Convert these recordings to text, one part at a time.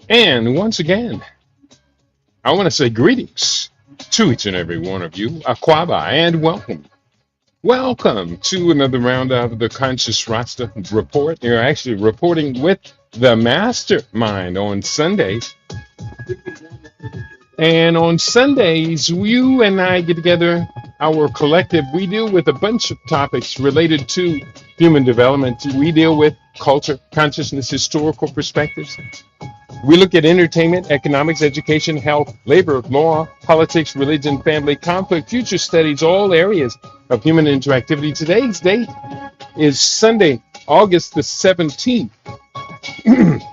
And once again, I want to say greetings to each and every one of you, Aquaba, and welcome. Welcome to another round of the Conscious Rasta Report. You're actually reporting with the Mastermind on Sundays. And on Sundays, you and I get together, our collective. We deal with a bunch of topics related to human development. We deal with culture, consciousness, historical perspectives. We look at entertainment, economics, education, health, labor, law, politics, religion, family, conflict, future studies, all areas of human interactivity. Today's date is Sunday, August the 17th,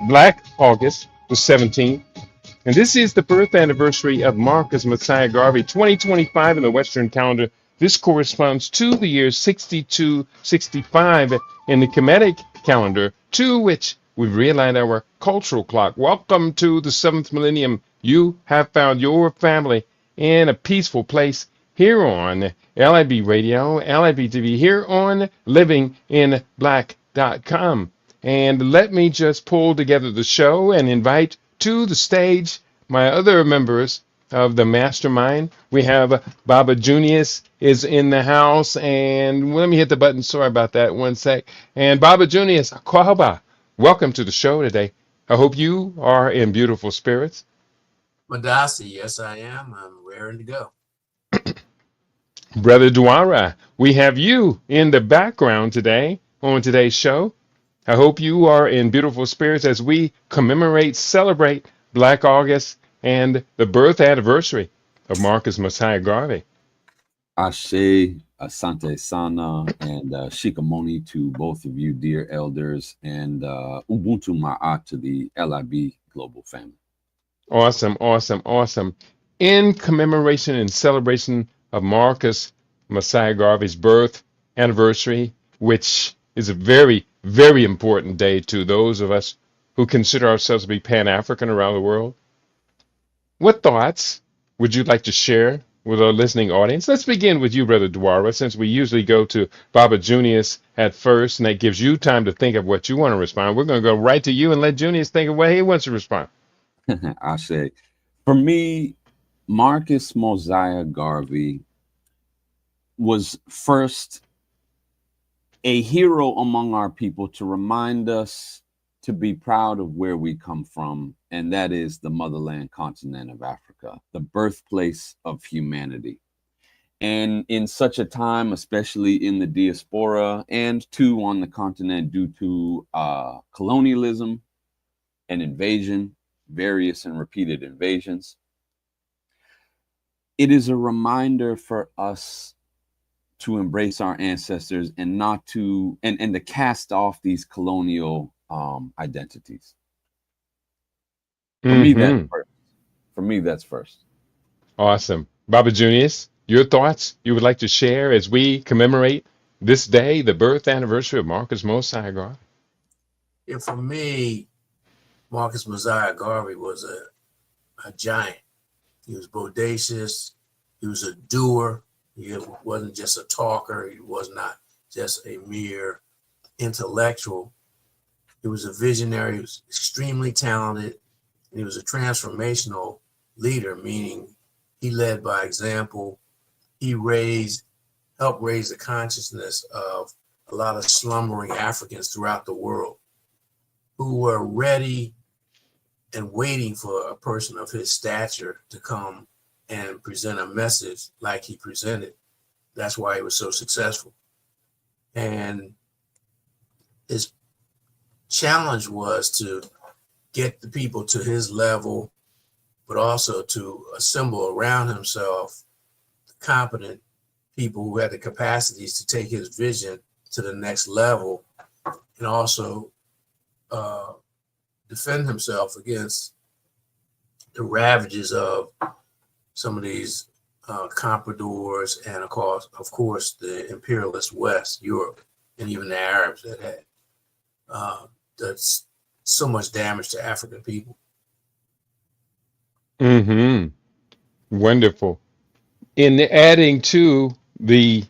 Black August the 17th. And this is the birth anniversary of Marcus Messiah Garvey, 2025 in the Western calendar. This corresponds to the year 6265 in the Kemetic calendar, to which we've realigned our cultural clock. Welcome to the seventh millennium. You have found your family in a peaceful place here on LIB Radio, LIB TV, here on livinginblack.com. And let me just pull together the show and invite to the stage my other members of the mastermind. We have Baba Junius is in the house, and let me hit the button. Sorry about that. One sec. And Baba Junius, Kwahaba, welcome to the show today. I hope you are in beautiful spirits. Madasi, yes, I am. I'm raring to go. Brother Dwara, we have you in the background today on today's show. I hope you are in beautiful spirits as we commemorate, celebrate Black August and the birth anniversary of Marcus Messiah Garvey. Ashe, Asante Sana, and Shikamoni to both of you, dear elders, and Ubuntu Ma'a to the LIB global family. Awesome, awesome, awesome. In commemoration and celebration of Marcus Messiah Garvey's birth anniversary, which is a very, very important day to those of us who consider ourselves to be Pan-African around the world. What thoughts would you like to share with our listening audience? Let's begin with you, Brother Dwara, since we usually go to Baba Junius at first, and that gives you time to think of what you want to respond. We're going to go right to you and let Junius think of what he wants to respond. I say, for me, Marcus Mosiah Garvey was first a hero among our people to remind us to be proud of where we come from, and that is the motherland continent of Africa, the birthplace of humanity. And in such a time, especially in the diaspora and too on the continent due to colonialism and invasion, various and repeated invasions, it is a reminder for us to embrace our ancestors and not to, and to cast off these colonial identities. For me, that's first. For me, that's first. Awesome. Baba Junius, your thoughts you would like to share as we commemorate this day, the birth anniversary of Marcus Mosiah Garvey? Yeah, for me, Marcus Mosiah Garvey was a giant. He was bodacious. He was a doer. He wasn't just a talker. He was not just a mere intellectual. He was a visionary. He was extremely talented. And he was a transformational leader, meaning he led by example. He helped raise the consciousness of a lot of slumbering Africans throughout the world who were ready and waiting for a person of his stature to come and present a message like he presented. That's why he was so successful. And his challenge was to get the people to his level, but also to assemble around himself competent people who had the capacities to take his vision to the next level, and also defend himself against the ravages of some of these compradors and of course the imperialist West, Europe, and even the Arabs that had that's so much damage to African people. Wonderful. In adding to the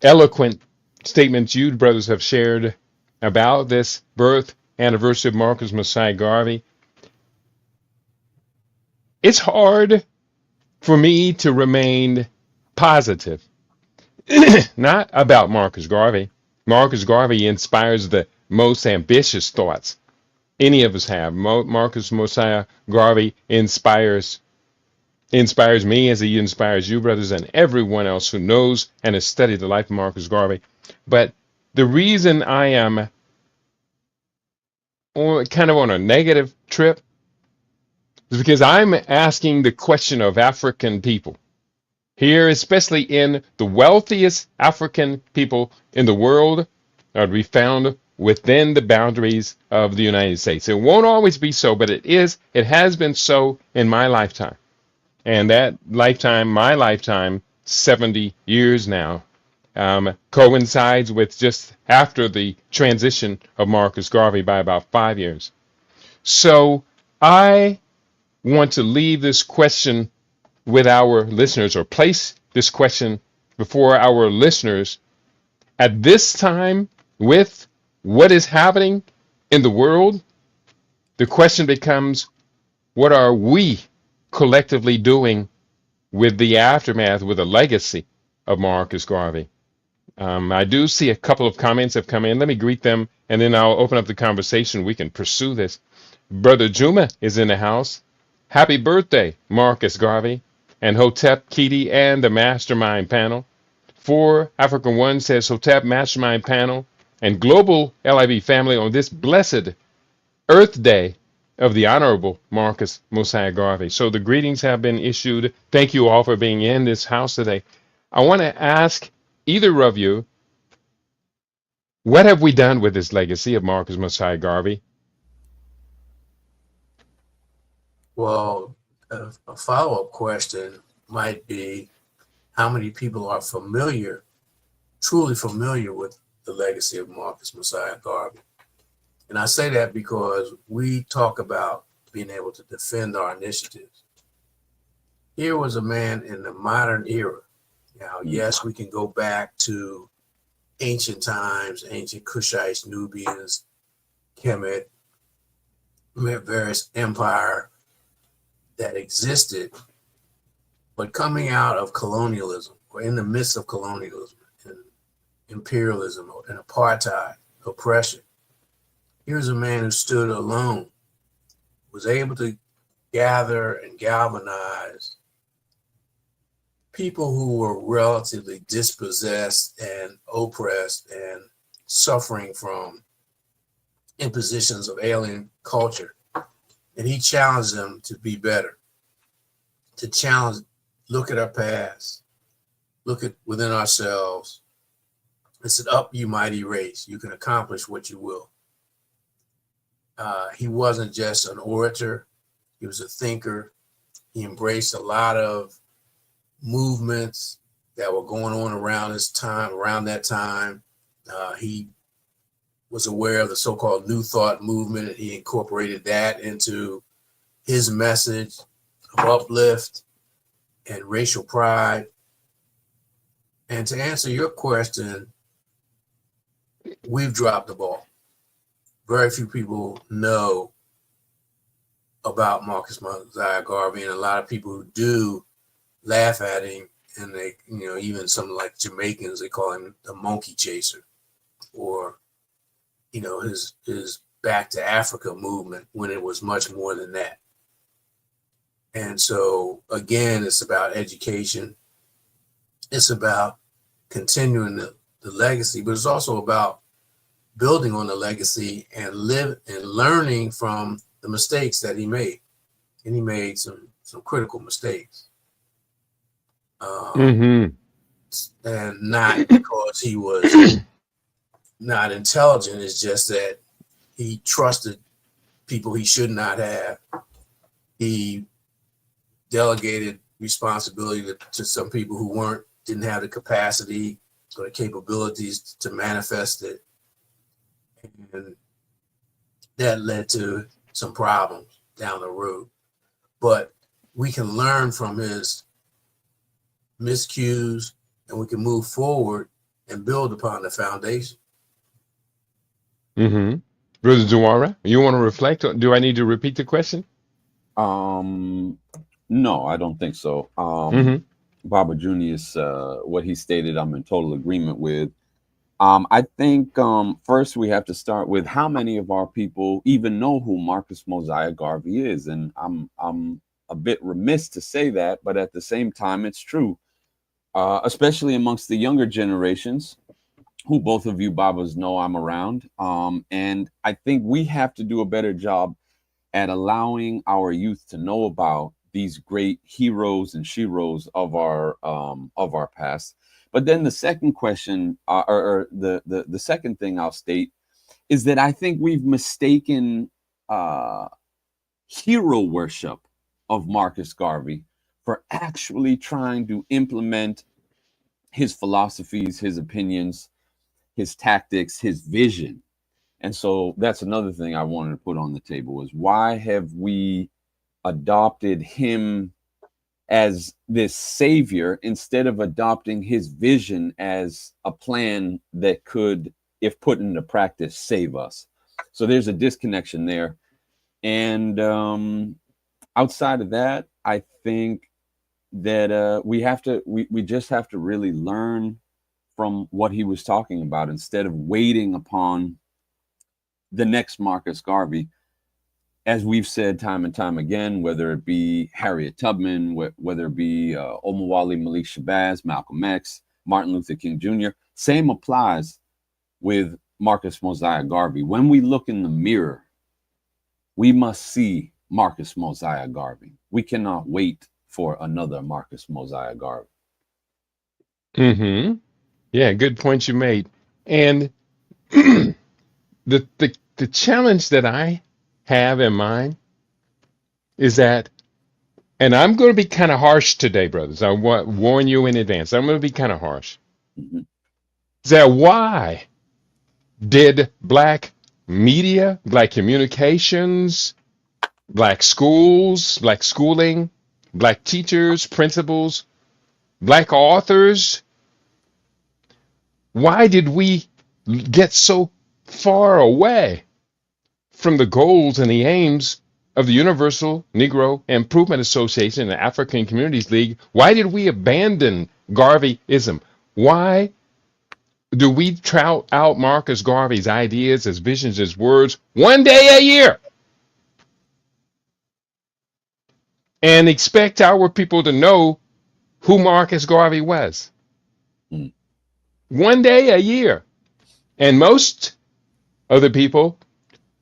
eloquent statements you brothers have shared about this birth anniversary of Marcus Messiah Garvey, it's hard for me to remain positive, not about Marcus Garvey. Marcus Garvey inspires the most ambitious thoughts any of us have. Marcus Mosiah Garvey inspires me as he inspires you, brothers, and everyone else who knows and has studied the life of Marcus Garvey. But the reason I am kind of on a negative trip is because I'm asking the question of African people here, especially in the wealthiest African people in the world, are to be found within the boundaries of the United States. It won't always be so, but it has been so in my lifetime. And that lifetime, my lifetime, 70 years now, coincides with just after the transition of Marcus Garvey by about 5 years. So I want to leave this question with our listeners, or place this question before our listeners at this time with what is happening in the world. The question becomes, what are we collectively doing with the aftermath, with the legacy of Marcus Garvey? I do see a couple of comments have come in. Let me greet them, and then I'll open up the conversation. We can pursue this. Brother Juma is in the house. Happy birthday, Marcus Garvey, and Hotep, Kitty, and the Mastermind panel. For African One says Hotep, Mastermind panel, and global LIB family on this blessed Earth Day of the Honorable Marcus Mosiah Garvey. So the greetings have been issued. Thank you all for being in this house today. I want to ask either of you, what have we done with this legacy of Marcus Mosiah Garvey? Well, a follow-up question might be, how many people are familiar, truly familiar with the legacy of Marcus Mosiah Garvey? And I say that because we talk about being able to defend our initiatives. Here was a man in the modern era. Now, yes, we can go back to ancient times, ancient Kushites, Nubians, Kemet, various empire that existed, but coming out of colonialism, or in the midst of colonialism and imperialism and apartheid, oppression, here's a man who stood alone, was able to gather and galvanize people who were relatively dispossessed and oppressed and suffering from impositions of alien culture. And he challenged them to be better, to challenge, look at our past, look at within ourselves. It said, up, you mighty race, you can accomplish what you will. He wasn't just an orator, he was a thinker. He embraced a lot of movements that were going on around that time. He was aware of the so-called New Thought movement, and he incorporated that into his message of uplift and racial pride. And to answer your question, we've dropped the ball. Very few people know about Marcus Mosiah Garvey, and a lot of people who do laugh at him, and they, even some like Jamaicans, they call him the monkey chaser, or his Back to Africa movement, when it was much more than that. And so, again, it's about education. It's about continuing the legacy, but it's also about building on the legacy and learning from the mistakes that he made. And he made some critical mistakes. And not because he was not intelligent, it's just that he trusted people he should not have. He delegated responsibility to some people who didn't have the capacity or the capabilities to manifest it. And that led to some problems down the road. But we can learn from his miscues, and we can move forward and build upon the foundation. Brother Duara, you want to reflect? Do I need to repeat the question? No, I don't think so. Hmm. Baba Junius, what he stated, I'm in total agreement with. I think first we have to start with how many of our people even know who Marcus Mosiah Garvey is, and I'm a bit remiss to say that, but at the same time, it's true, especially amongst the younger generations, who both of you Babas know I'm around, and I think we have to do a better job at allowing our youth to know about these great heroes and sheroes of our past. But then the second question, or the second thing I'll state is that I think we've mistaken uh, hero worship of Marcus Garvey for actually trying to implement his philosophies, his opinions, his tactics, his vision. And so that's another thing I wanted to put on the table is why have we adopted him as this savior instead of adopting his vision as a plan that could, if put into practice, save us? So there's a disconnection there. And outside of that, I think that we just have to really learn from what he was talking about instead of waiting upon the next Marcus Garvey. As we've said time and time again, whether it be Harriet Tubman, whether it be Omawale Malik Shabazz, Malcolm X, Martin Luther King Jr., same applies with Marcus Mosiah Garvey. When we look in the mirror, we must see Marcus Mosiah Garvey. We cannot wait for another Marcus Mosiah Garvey. Hmm. Yeah, good point you made. And the challenge that I have in mind is that, and I'm going to be kind of harsh today, brothers. I warn you in advance. I'm going to be kind of harsh. Mhm. Is that why did black media, black communications, black schools, black schooling, black teachers, principals, black authors, why did we get so far away from the goals and the aims of the Universal Negro Improvement Association and the African Communities League? Why did we abandon Garveyism? Why do we trout out Marcus Garvey's ideas, his visions, his words one day a year and expect our people to know who Marcus Garvey was? Mm. One day a year. And most other people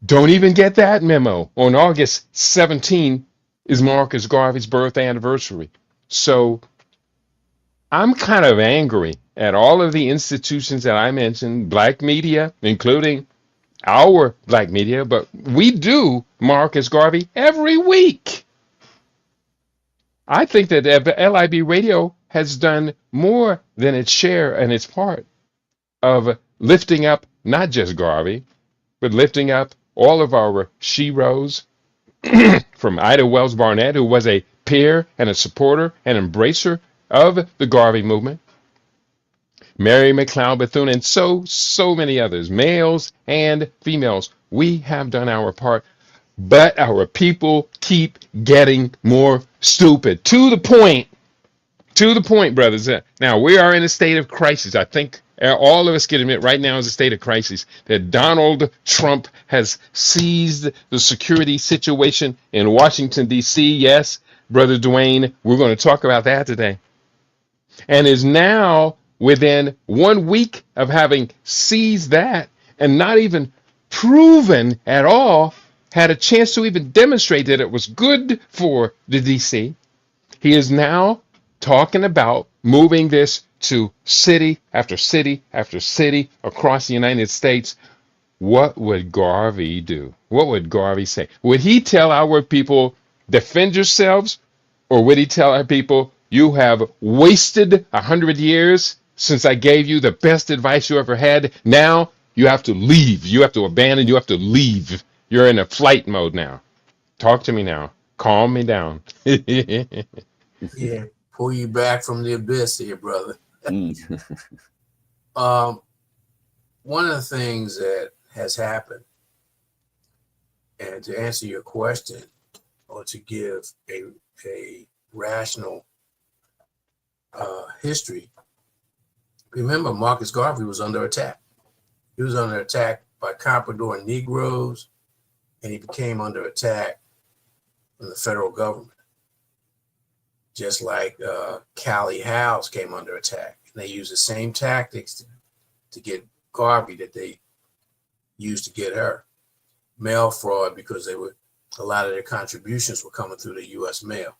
don't even get that memo. On August 17 is Marcus Garvey's birth anniversary. So I'm kind of angry at all of the institutions that I mentioned, black media, including our black media, but we do Marcus Garvey every week. I think that LIB Radio has done more than its share and its part of lifting up not just Garvey, but lifting up all of our sheroes, from Ida Wells Barnett, who was a peer and a supporter and embracer of the Garvey movement, Mary McLeod Bethune, and so many others, males and females. We have done our part, but our people keep getting more stupid to the point, brothers. Now, we are in a state of crisis. I think all of us can admit right now is a state of crisis that Donald Trump has seized the security situation in Washington, D.C. Yes, Brother Dwayne, we're going to talk about that today. And is now within 1 week of having seized that and not even proven at all, had a chance to even demonstrate that it was good for the D.C. He is now talking about moving this to city after city after city across the United States. What would Garvey do? What would Garvey say? Would he tell our people, defend yourselves? Or would he tell our people, you have wasted 100 years since I gave you the best advice you ever had? Now you have to leave. You have to abandon. You have to leave. You're in a flight mode now. Talk to me now. Calm me down. Yeah, pull you back from the abyss here, brother. Mm. One of the things that has happened, and to answer your question, or to give a rational history, remember Marcus Garvey was under attack. He was under attack by Comprador Negroes, and he became under attack from the federal government. Just like Callie House came under attack. And they used the same tactics to get Garvey that they used to get her. Mail fraud, because a lot of their contributions were coming through the U.S. mail.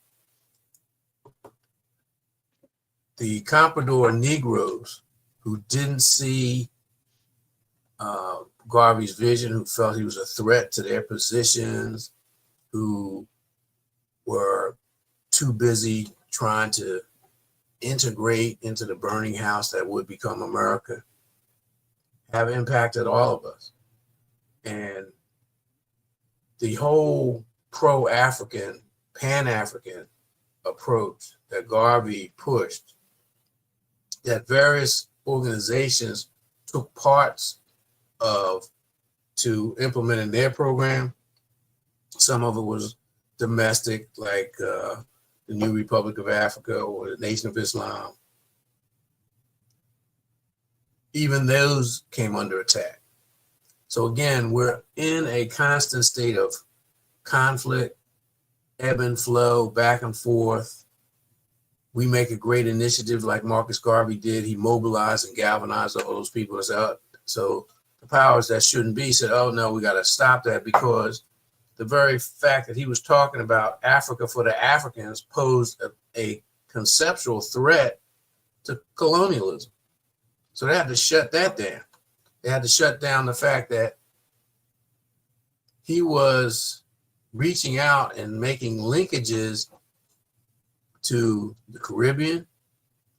The Comprador Negroes, who didn't see Garvey's vision, who felt he was a threat to their positions, who were too busy trying to integrate into the burning house that would become America, have impacted all of us. And the whole pro-African, pan-African approach that Garvey pushed, that various organizations took parts of to implement in their program. Some of it was domestic, like the New Republic of Africa or the Nation of Islam. Even those came under attack. So again, we're in a constant state of conflict, ebb and flow, back and forth. We make a great initiative like Marcus Garvey did. He mobilized and galvanized all those people. So the powers that shouldn't be said, oh no, we got to stop that, because the very fact that he was talking about Africa for the Africans posed a conceptual threat to colonialism. So they had to shut that down. They had to shut down the fact that he was reaching out and making linkages to the Caribbean,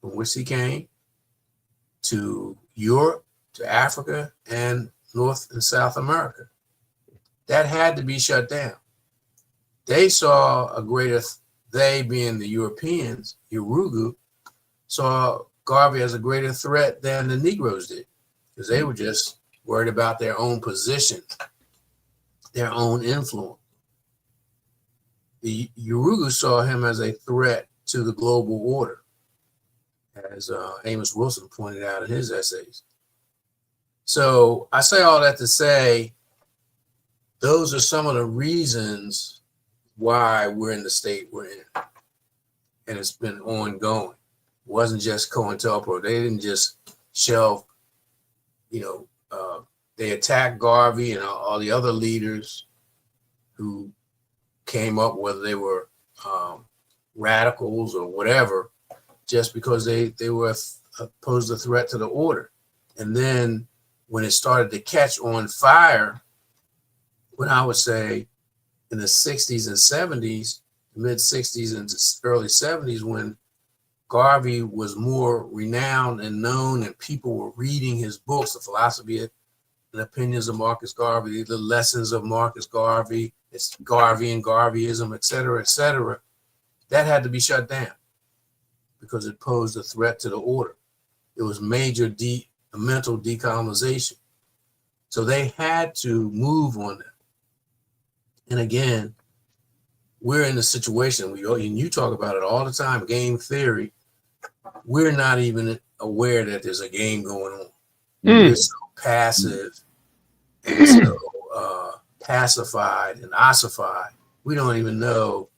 from which he came, to Europe, to Africa, and North and South America. That had to be shut down. They saw a greater, they being the Europeans, Urugu, saw Garvey as a greater threat than the Negroes did, because they were just worried about their own position, their own influence. The Urugu saw him as a threat to the global order, as Amos Wilson pointed out in his essays. So I say all that to say, those are some of the reasons why we're in the state we're in. And it's been ongoing. It wasn't just COINTELPRO. They didn't just shelve, they attacked Garvey and all the other leaders who came up, whether they were radicals or whatever, just because they were posed a threat to the order. And then when it started to catch on fire, when I would say in the 60s and 70s, mid 60s and early 70s, when Garvey was more renowned and known and people were reading his books, The Philosophy and Opinions of Marcus Garvey, The Lessons of Marcus Garvey, it's Garvey and Garveyism, et cetera, that had to be shut down because it posed a threat to the order. It was major mental decolonization. So they had to move on that. And again, we're in a situation, and you talk about it all the time, game theory. We're not even aware that there's a game going on. We're so passive and so pacified and ossified. We don't even know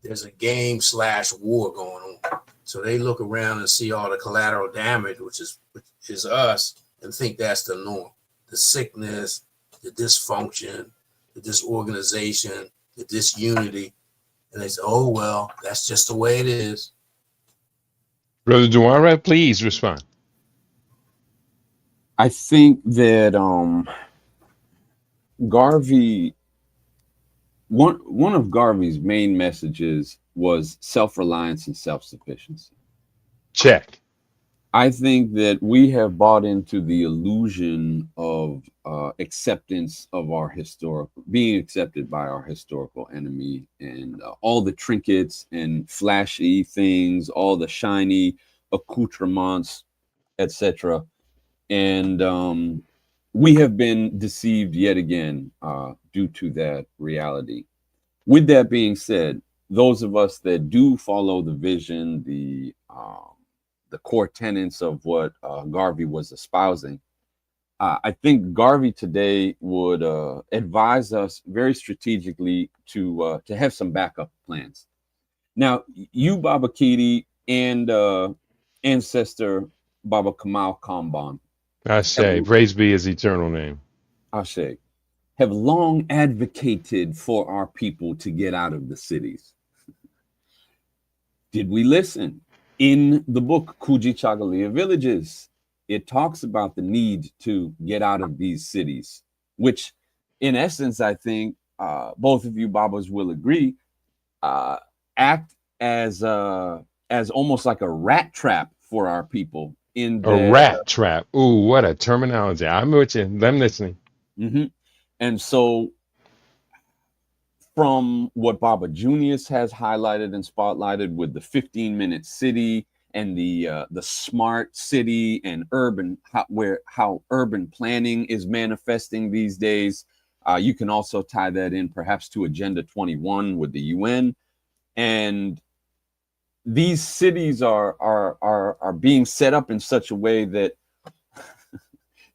there's a game/war going on. So they look around and see all the collateral damage, which is us, and think that's the norm. The sickness, the dysfunction, the disorganization, the disunity. And they say, oh, well, that's just the way it is. Brother Dewara, please respond. I think that Garvey, one of Garvey's main messages was self-reliance and self-sufficiency. Check. I think that we have bought into the illusion of acceptance of our being accepted by our historical enemy, and all the trinkets and flashy things, all the shiny accoutrements, etc. And we have been deceived yet again due to that reality. With that being said, those of us that do follow the vision, the core tenets of what Garvey was espousing, I think Garvey today would advise us very strategically to have some backup plans. Now, you, Baba Kiti, and ancestor Baba Kamal Kamban, I say, praise be his eternal name. Ashe, have long advocated for our people to get out of the cities. Did we listen? In the book Kuji Chagalia Villages, it talks about the need to get out of these cities, which in essence, I think both of you Babas will agree, act as almost like a rat trap for our people in A that. rat trap. Ooh, what a terminology. I'm with you. I'm listening. Mm-hmm. And so from what Baba Junius has highlighted and spotlighted with the 15-minute city and the smart city and urban, how urban planning is manifesting these days. You can also tie that in perhaps to Agenda 21 with the UN. And these cities are being set up in such a way that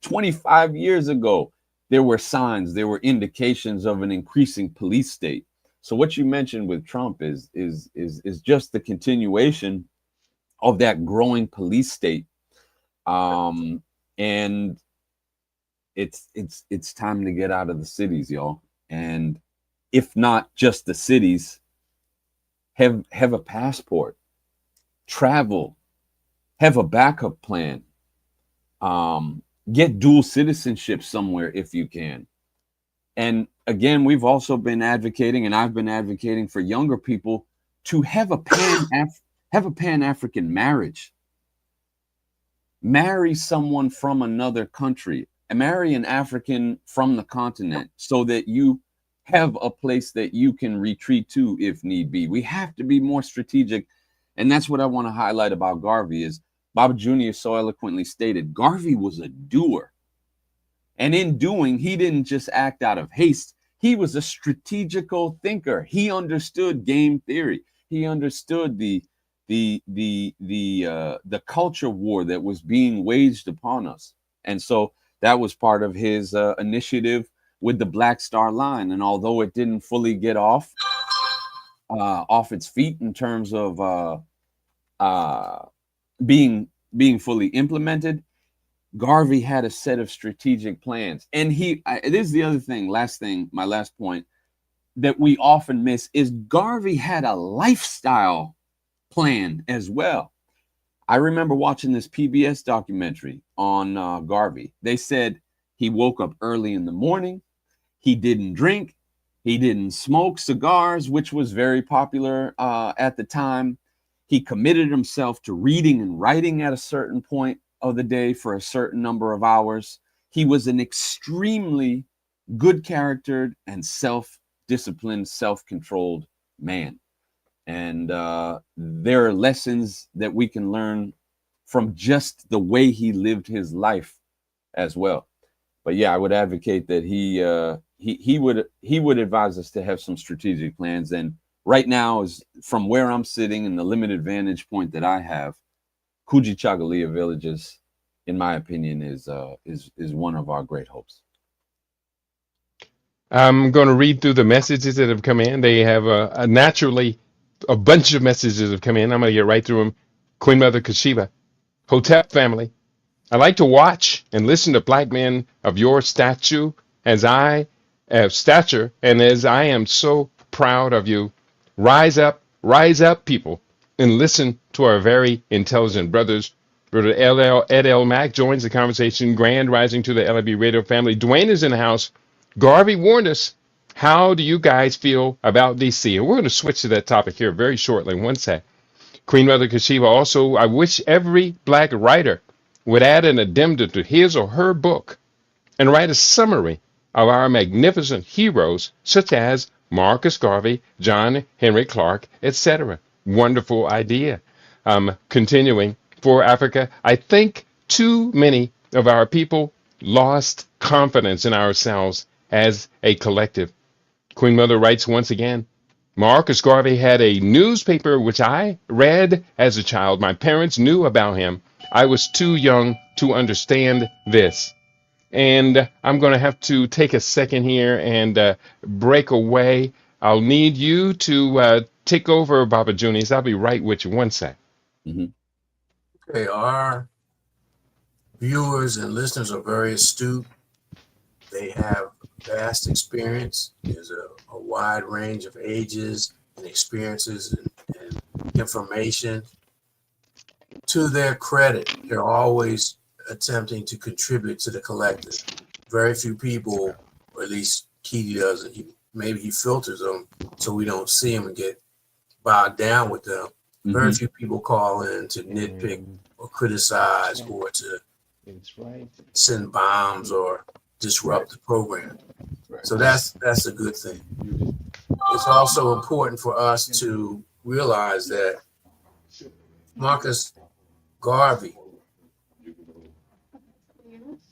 25 years ago, there were signs, there were indications of an increasing police state. So what you mentioned with Trump is just the continuation of that growing police state, and it's time to get out of the cities, y'all. And if not just the cities, have a passport, travel, have a backup plan. Get dual citizenship somewhere if you can. And again, we've also been advocating, and I've been advocating for younger people to have a Pan-African marriage. Marry someone from another country, and marry an African from the continent, so that you have a place that you can retreat to if need be. We have to be more strategic, and that's what I want to highlight about Garvey is Baba Jr. so eloquently stated, Garvey was a doer. And in doing, he didn't just act out of haste. He was a strategical thinker. He understood game theory. He understood the culture war that was being waged upon us. And so that was part of his initiative with the Black Star Line. And although it didn't fully get off its feet in terms of being fully implemented, Garvey had a set of strategic plans. And this is the other thing, my last point that we often miss is Garvey had a lifestyle plan as well. I remember watching this PBS documentary on Garvey. They said he woke up early in the morning. He didn't drink. He didn't smoke cigars, which was very popular at the time. He committed himself to reading and writing at a certain point of the day for a certain number of hours. He was an extremely good-charactered and self-disciplined, self-controlled man. And there are lessons that we can learn from just the way he lived his life as well. But yeah, I would advocate that he would advise us to have some strategic plans. And right now, is from where I'm sitting and the limited vantage point that I have, Kuji Chagalia Villages, in my opinion, is one of our great hopes. I'm going to read through the messages that have come in. They have naturally a bunch of messages have come in. I'm going to get right through them. Queen Mother Kashiba, Hotep family. I like to watch and listen to black men of your stature, and as I am so proud of you. Rise up, people, and listen to our very intelligent brothers. Brother Ed L. Mack joins the conversation. Grand rising to the LIB radio family. Dwayne is in the house. Garvey warned us. How do you guys feel about DC? And we're going to switch to that topic here very shortly. One sec. Queen Mother Kashiva, also, I wish every black writer would add an addendum to his or her book and write a summary of our magnificent heroes, such as Marcus Garvey, John Henry Clark, etc. Wonderful idea. Continuing, for Africa, I think too many of our people lost confidence in ourselves as a collective. Queen Mother writes once again, Marcus Garvey had a newspaper which I read as a child. My parents knew about him. I was too young to understand this. And I'm going to have to take a second here and break away. I'll need you to take over, Baba Junius. I'll be right with you. One sec. Mhm. Okay, our viewers and listeners are very astute. They have vast experience. There's a wide range of ages and experiences and information. To their credit, they're always attempting to contribute to the collective. Very few people, or at least Keedy doesn't, maybe he filters them so we don't see them and get bogged down with them. Very few people call in to nitpick or criticize or to send bombs or disrupt the program. So that's a good thing. It's also important for us to realize that Marcus Garvey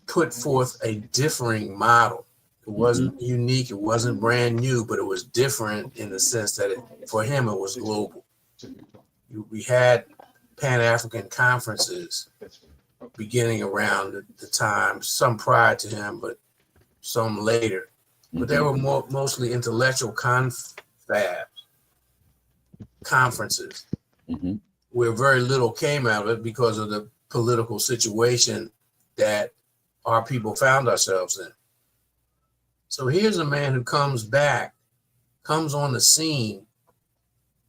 put forth a differing model. It wasn't unique, it wasn't brand new, but it was different in the sense that for him it was global. We had Pan-African conferences beginning around the time, some prior to him, but some later. But they were mostly intellectual conferences where very little came out of it because of the political situation that our people found ourselves in. So here's a man who comes on the scene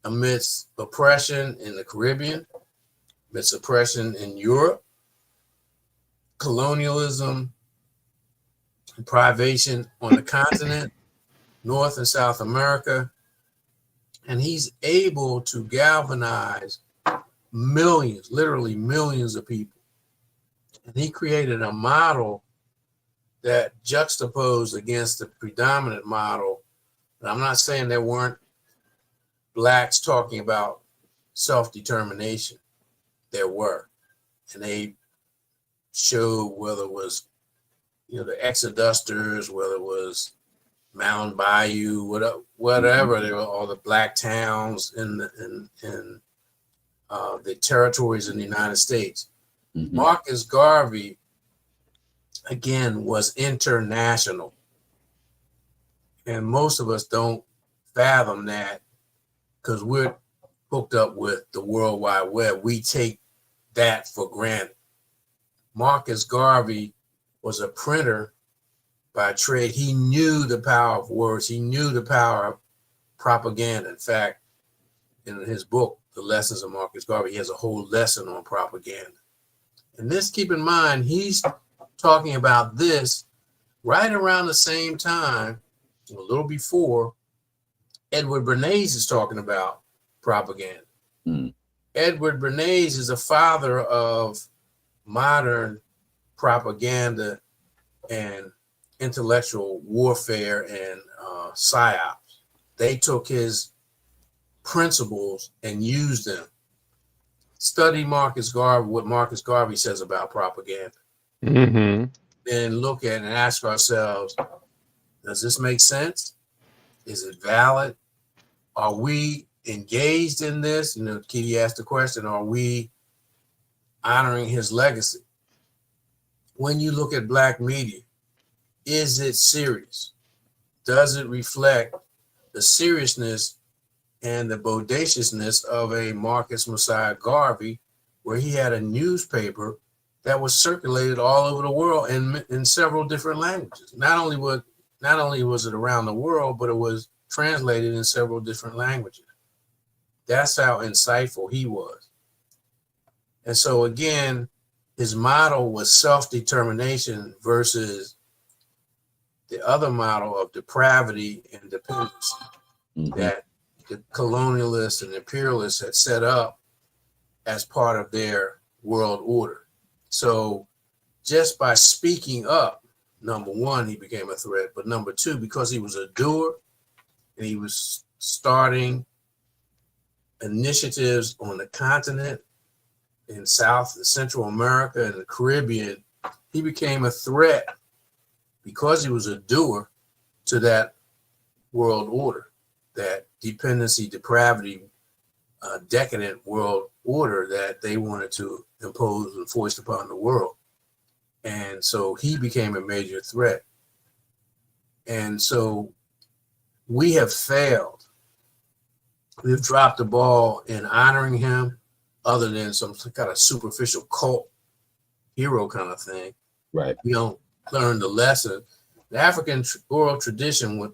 amidst oppression in the Caribbean, amidst oppression in Europe, colonialism, and privation on the continent, North and South America. And he's able to galvanize millions, literally millions of people. And he created a model that juxtaposed against the predominant model. And I'm not saying there weren't blacks talking about self-determination. There were. And they showed whether it was, the Exodusters, whether it was Mound Bayou, whatever, they were all the black towns in the territories in the United States. Marcus Garvey, again, was international. And most of us don't fathom that because we're hooked up with the World Wide Web. We take that for granted. Marcus Garvey was a printer by trade. He knew the power of words. He knew the power of propaganda. In fact, in his book, The Lessons of Marcus Garvey, he has a whole lesson on propaganda. And this, keep in mind, he's talking about this right around the same time, a little before, Edward Bernays is talking about propaganda. Edward Bernays is the father of modern propaganda and intellectual warfare and psyops. They took his principles and used them. Study Marcus Garvey, what Marcus Garvey says about propaganda. Then look at and ask ourselves, does this make sense? Is it valid? Are we engaged in this? Keedy asked the question, are we honoring his legacy? When you look at black media, is it serious? Does it reflect the seriousness and the bodaciousness of a Marcus Messiah Garvey, where he had a newspaper that was circulated all over the world in several different languages? Not only was it around the world, but it was translated in several different languages. That's how insightful he was. And so again, his model was self-determination versus the other model of depravity and dependency that the colonialists and imperialists had set up as part of their world order. So just by speaking up, number one, he became a threat, but number two, because he was a doer and he was starting initiatives on the continent in South and Central America and the Caribbean, he became a threat because he was a doer to that world order. that dependency, depravity, decadent world order that they wanted to impose and foist upon the world. And so he became a major threat. And so we have failed. We've dropped the ball in honoring him, other than some kind of superficial cult hero kind of thing. Right. We don't learn the lesson. The African oral tradition with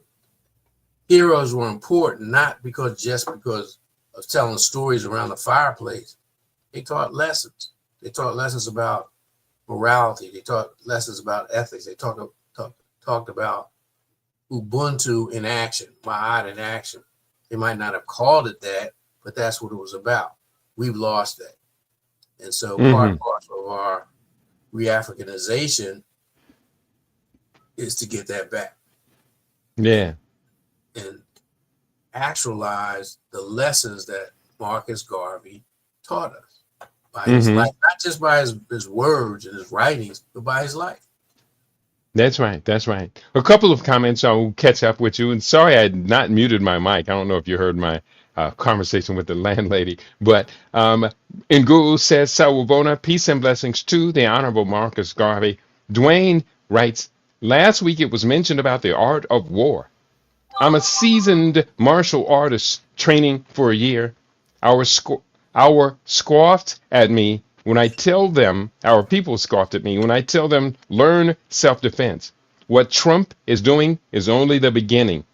heroes were important, not just because of telling stories around the fireplace. They taught lessons. They taught lessons about morality. They taught lessons about ethics. They talked about Ubuntu in action, Ma'at in action. They might not have called it that, but that's what it was about. We've lost that. And so part and parcel of our re-Africanization is to get that back. Yeah. And actualize the lessons that Marcus Garvey taught us by his life, not just by his words and his writings, but by his life. That's right. That's right. A couple of comments. I'll catch up with you. And sorry, I had not muted my mic. I don't know if you heard my conversation with the landlady. But Nguru says, Sawubona, peace and blessings to the Honorable Marcus Garvey. Dwayne writes, last week it was mentioned about the art of war. I'm a seasoned martial artist training for a year. Our scoffed at me when I tell them, our people scoffed at me when I tell them, learn self-defense. What Trump is doing is only the beginning.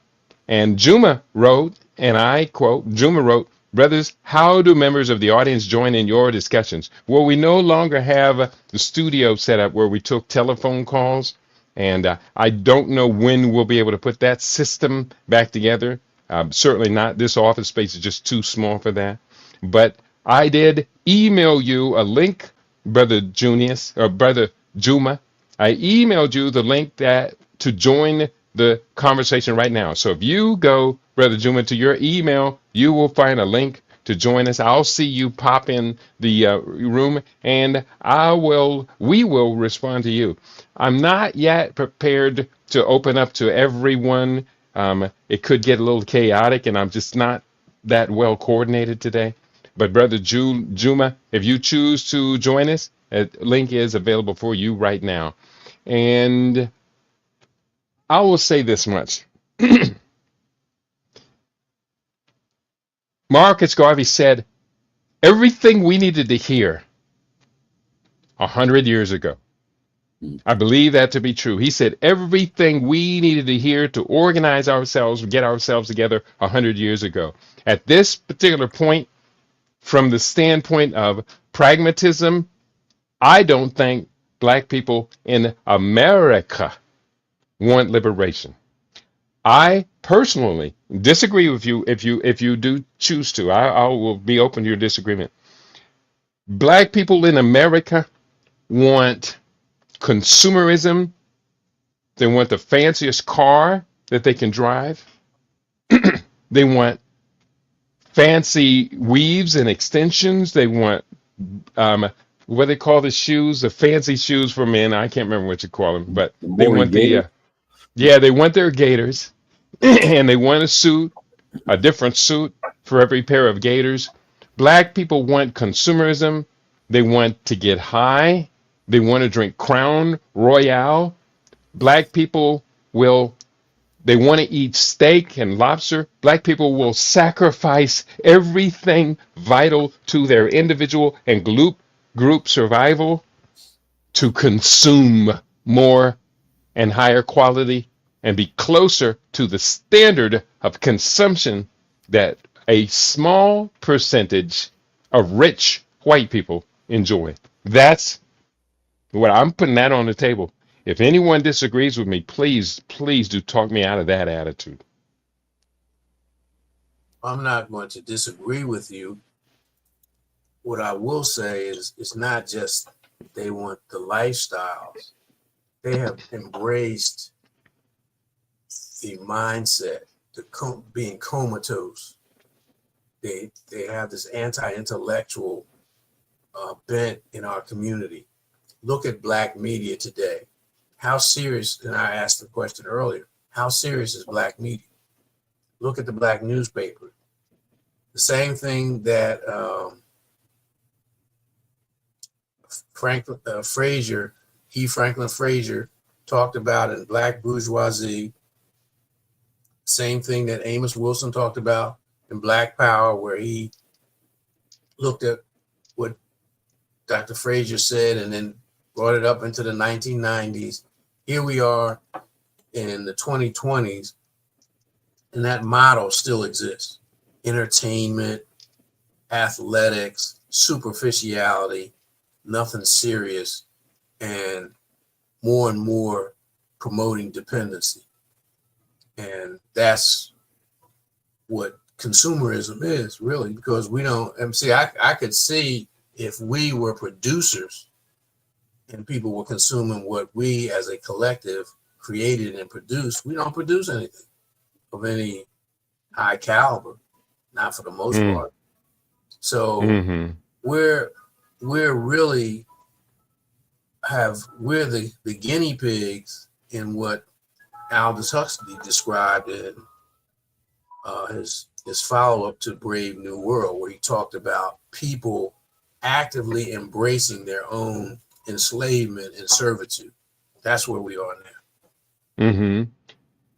And Juma wrote, and I quote, Juma wrote, brothers, how do members of the audience join in your discussions? Well, we no longer have the studio set up where we took telephone calls. And I don't know when we'll be able to put that system back together. Certainly not. This office space is just too small for that. But I did email you a link, Brother Junius, or Brother Juma. I emailed you the link to join the conversation right now. So if you go, Brother Juma, to your email, you will find a link to join us. I'll see you pop in the room, and we will respond to you. I'm not yet prepared to open up to everyone. It could get a little chaotic, and I'm just not that well coordinated today. But Brother Juma, if you choose to join us, a link is available for you right now. And I will say this much. Marcus Garvey said everything we needed to hear 100 years ago. I believe that to be true. He said everything we needed to hear to organize ourselves, get ourselves together 100 years ago. At this particular point, from the standpoint of pragmatism, I don't think Black people in America want liberation. I personally disagree with you if you do choose to. I will be open to your disagreement. Black people in America want consumerism. They want the fanciest car that they can drive. They want fancy weaves and extensions. They want what they call the shoes, the fancy shoes for men. I can't remember what you call them, but they want they want their gaiters, and they want a different suit for every pair of gaiters. Black people want consumerism. They want to get high. They want to drink Crown Royale. Black people they want to eat steak and lobster. Black people will sacrifice everything vital to their individual and group survival to consume more and higher quality and be closer to the standard of consumption that a small percentage of rich white people enjoy. That's what I'm putting that on the table. If anyone disagrees with me, please do talk me out of that attitude. I'm not going to disagree with you. What I will say is it's not just they want the lifestyles. They have embraced the mindset, being comatose. They have this anti-intellectual bent in our community. Look at Black media today. How serious, and I asked the question earlier, how serious is Black media? Look at the black newspaper. The same thing that Franklin Frazier, Franklin Frazier, talked about in Black Bourgeoisie. Same thing that Amos Wilson talked about in Black Power, where he looked at what Dr. Frazier said and then brought it up into the 1990s. Here we are in the 2020s, and that model still exists. Entertainment, athletics, superficiality, nothing serious, and more promoting dependency. And that's what consumerism is, really, because we don't, and see, I could see if we were producers and people were consuming what we as a collective created and produced, we don't produce anything of any high caliber, not for the most part. So we're really we're the guinea pigs in what Aldous Huxley described in his follow-up to Brave New World, where he talked about people actively embracing their own enslavement and servitude. That's where we are now.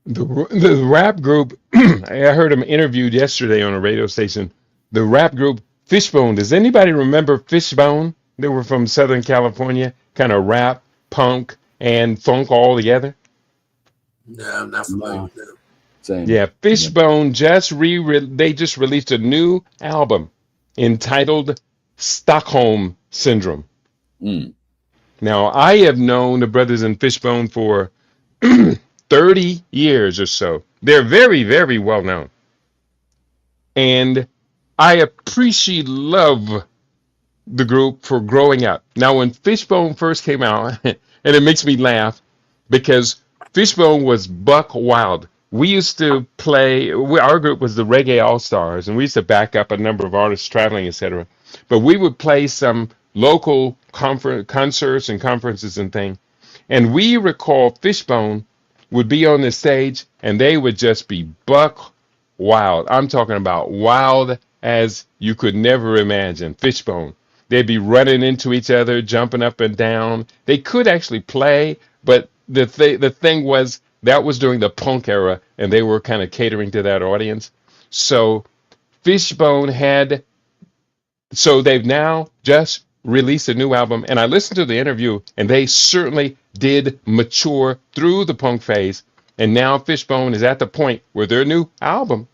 The rap group, I heard him interviewed yesterday on a radio station. The rap group Fishbone. Does anybody remember Fishbone? They were from Southern California, kind of rap, punk, and funk all together. No, I'm not familiar with them. Same. Yeah, Fishbone they just released a new album entitled Stockholm Syndrome. Now, I have known the brothers in Fishbone for 30 years or so. They're very, very well known. And I love the group for growing up. Now, when Fishbone first came out, and it makes me laugh because Fishbone was buck wild. We used to play, our group was the Reggae All-Stars, and we used to back up a number of artists traveling, etc. But we would play some local concerts and conferences and things. And we recall Fishbone would be on the stage, and they would just be buck wild. I'm talking about wild as you could never imagine. Fishbone. They'd be running into each other, jumping up and down. They could actually play, but the thing was that was during the punk era, and they were kind of catering to that audience. So they've now just released a new album, and I listened to the interview, and they certainly did mature through the punk phase, and now Fishbone is at the point where their new album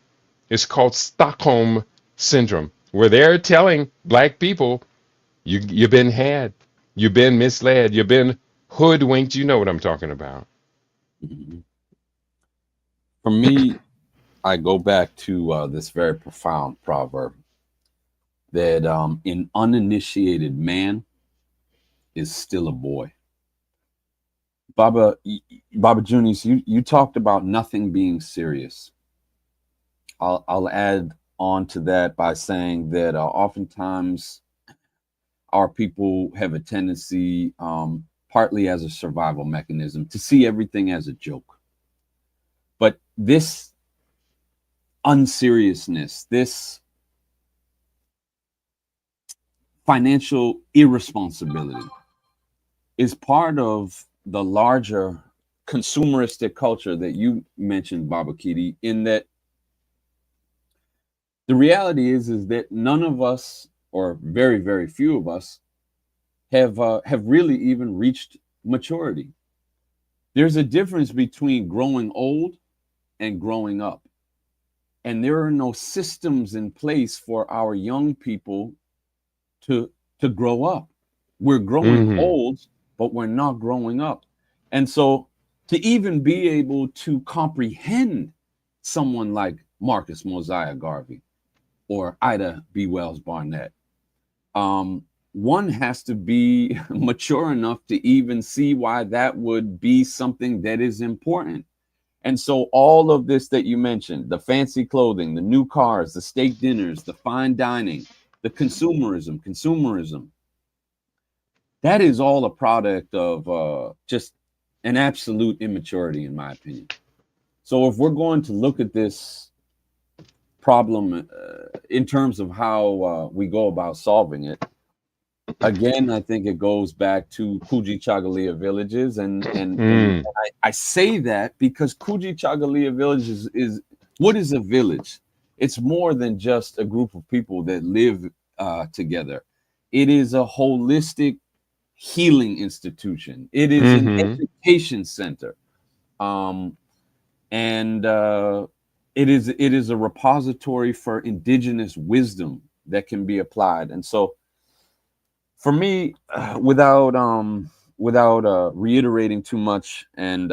is called Stockholm Syndrome, where they're telling black people, you've been had, you've been misled, you've been hoodwinked. You know what I'm talking about. For me, I go back to this very profound proverb that an uninitiated man is still a boy. Baba Junius, you talked about nothing being serious. I'll add on to that by saying that oftentimes our people have a tendency, partly as a survival mechanism, to see everything as a joke. But this unseriousness, this financial irresponsibility is part of the larger consumeristic culture that you mentioned, Baba Kiti, in that the reality is that none of us, or very, very few of us, have really even reached maturity. There's a difference between growing old and growing up. And there are no systems in place for our young people to grow up. We're growing old, but we're not growing up. And so to even be able to comprehend someone like Marcus Mosiah Garvey or Ida B. Wells Barnett, one has to be mature enough to even see why that would be something that is important. And so all of this that you mentioned, the fancy clothing, the new cars, the steak dinners, the fine dining, the consumerism, that is all a product of just an absolute immaturity, in my opinion. So if we're going to look at this problem in terms of how we go about solving it. Again, I think it goes back to Kuji Chagalia villages, and Mm. I say that because Kuji Chagalia villages is what is a village? It's more than just a group of people that live together. It is a holistic healing institution. It is an Mm-hmm. education center, um, and it is a repository for indigenous wisdom that can be applied. And so, for me, without reiterating too much and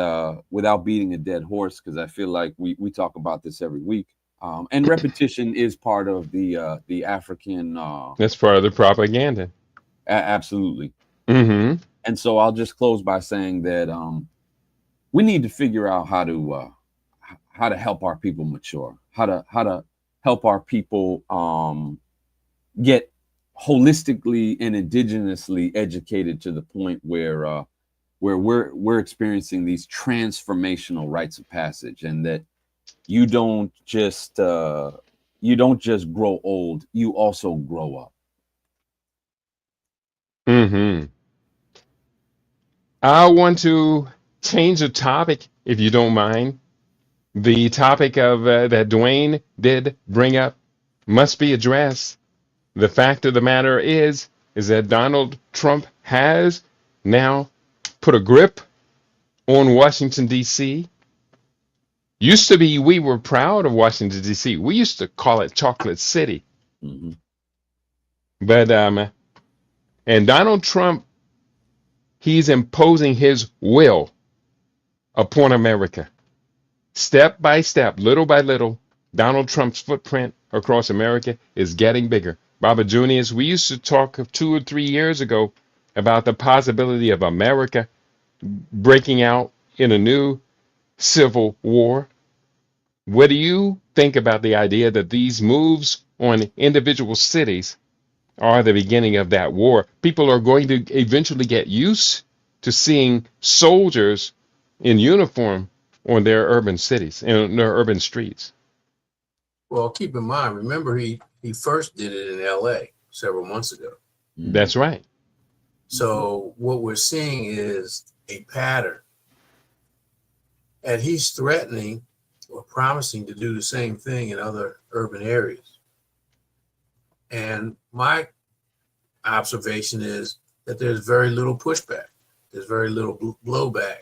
without beating a dead horse, because I feel like we talk about this every week, and repetition is part of the African That's part of the propaganda. absolutely. Mm-hmm. And so I'll just close by saying that we need to figure out how to help our people mature, how to help our people get holistically and indigenously educated to the point where we're experiencing these transformational rites of passage, and that you don't just grow old, you also grow up. Mm-hmm. I want to change the topic, if you don't mind. The topic of that Dwayne did bring up must be addressed. The fact of the matter is that Donald Trump has now put a grip on Washington D.C. Used to be we were proud of Washington D.C. We used to call it Chocolate City, Mm-hmm. but and Donald Trump, he's imposing his will upon America. Step by step, little by little, Donald Trump's footprint across America is getting bigger. Robert Junius, we used to talk 2 or 3 years ago about the possibility of America breaking out in a new civil war. What do you think about the idea that these moves on individual cities are the beginning of that war? People are going to eventually get used to seeing soldiers in uniform on their urban cities and their urban streets. Well, keep in mind, remember he first did it in LA several months ago. Mm-hmm. That's right. So what we're seeing is a pattern. And he's threatening or promising to do the same thing in other urban areas. And my observation is that there's very little pushback. There's very little blowback.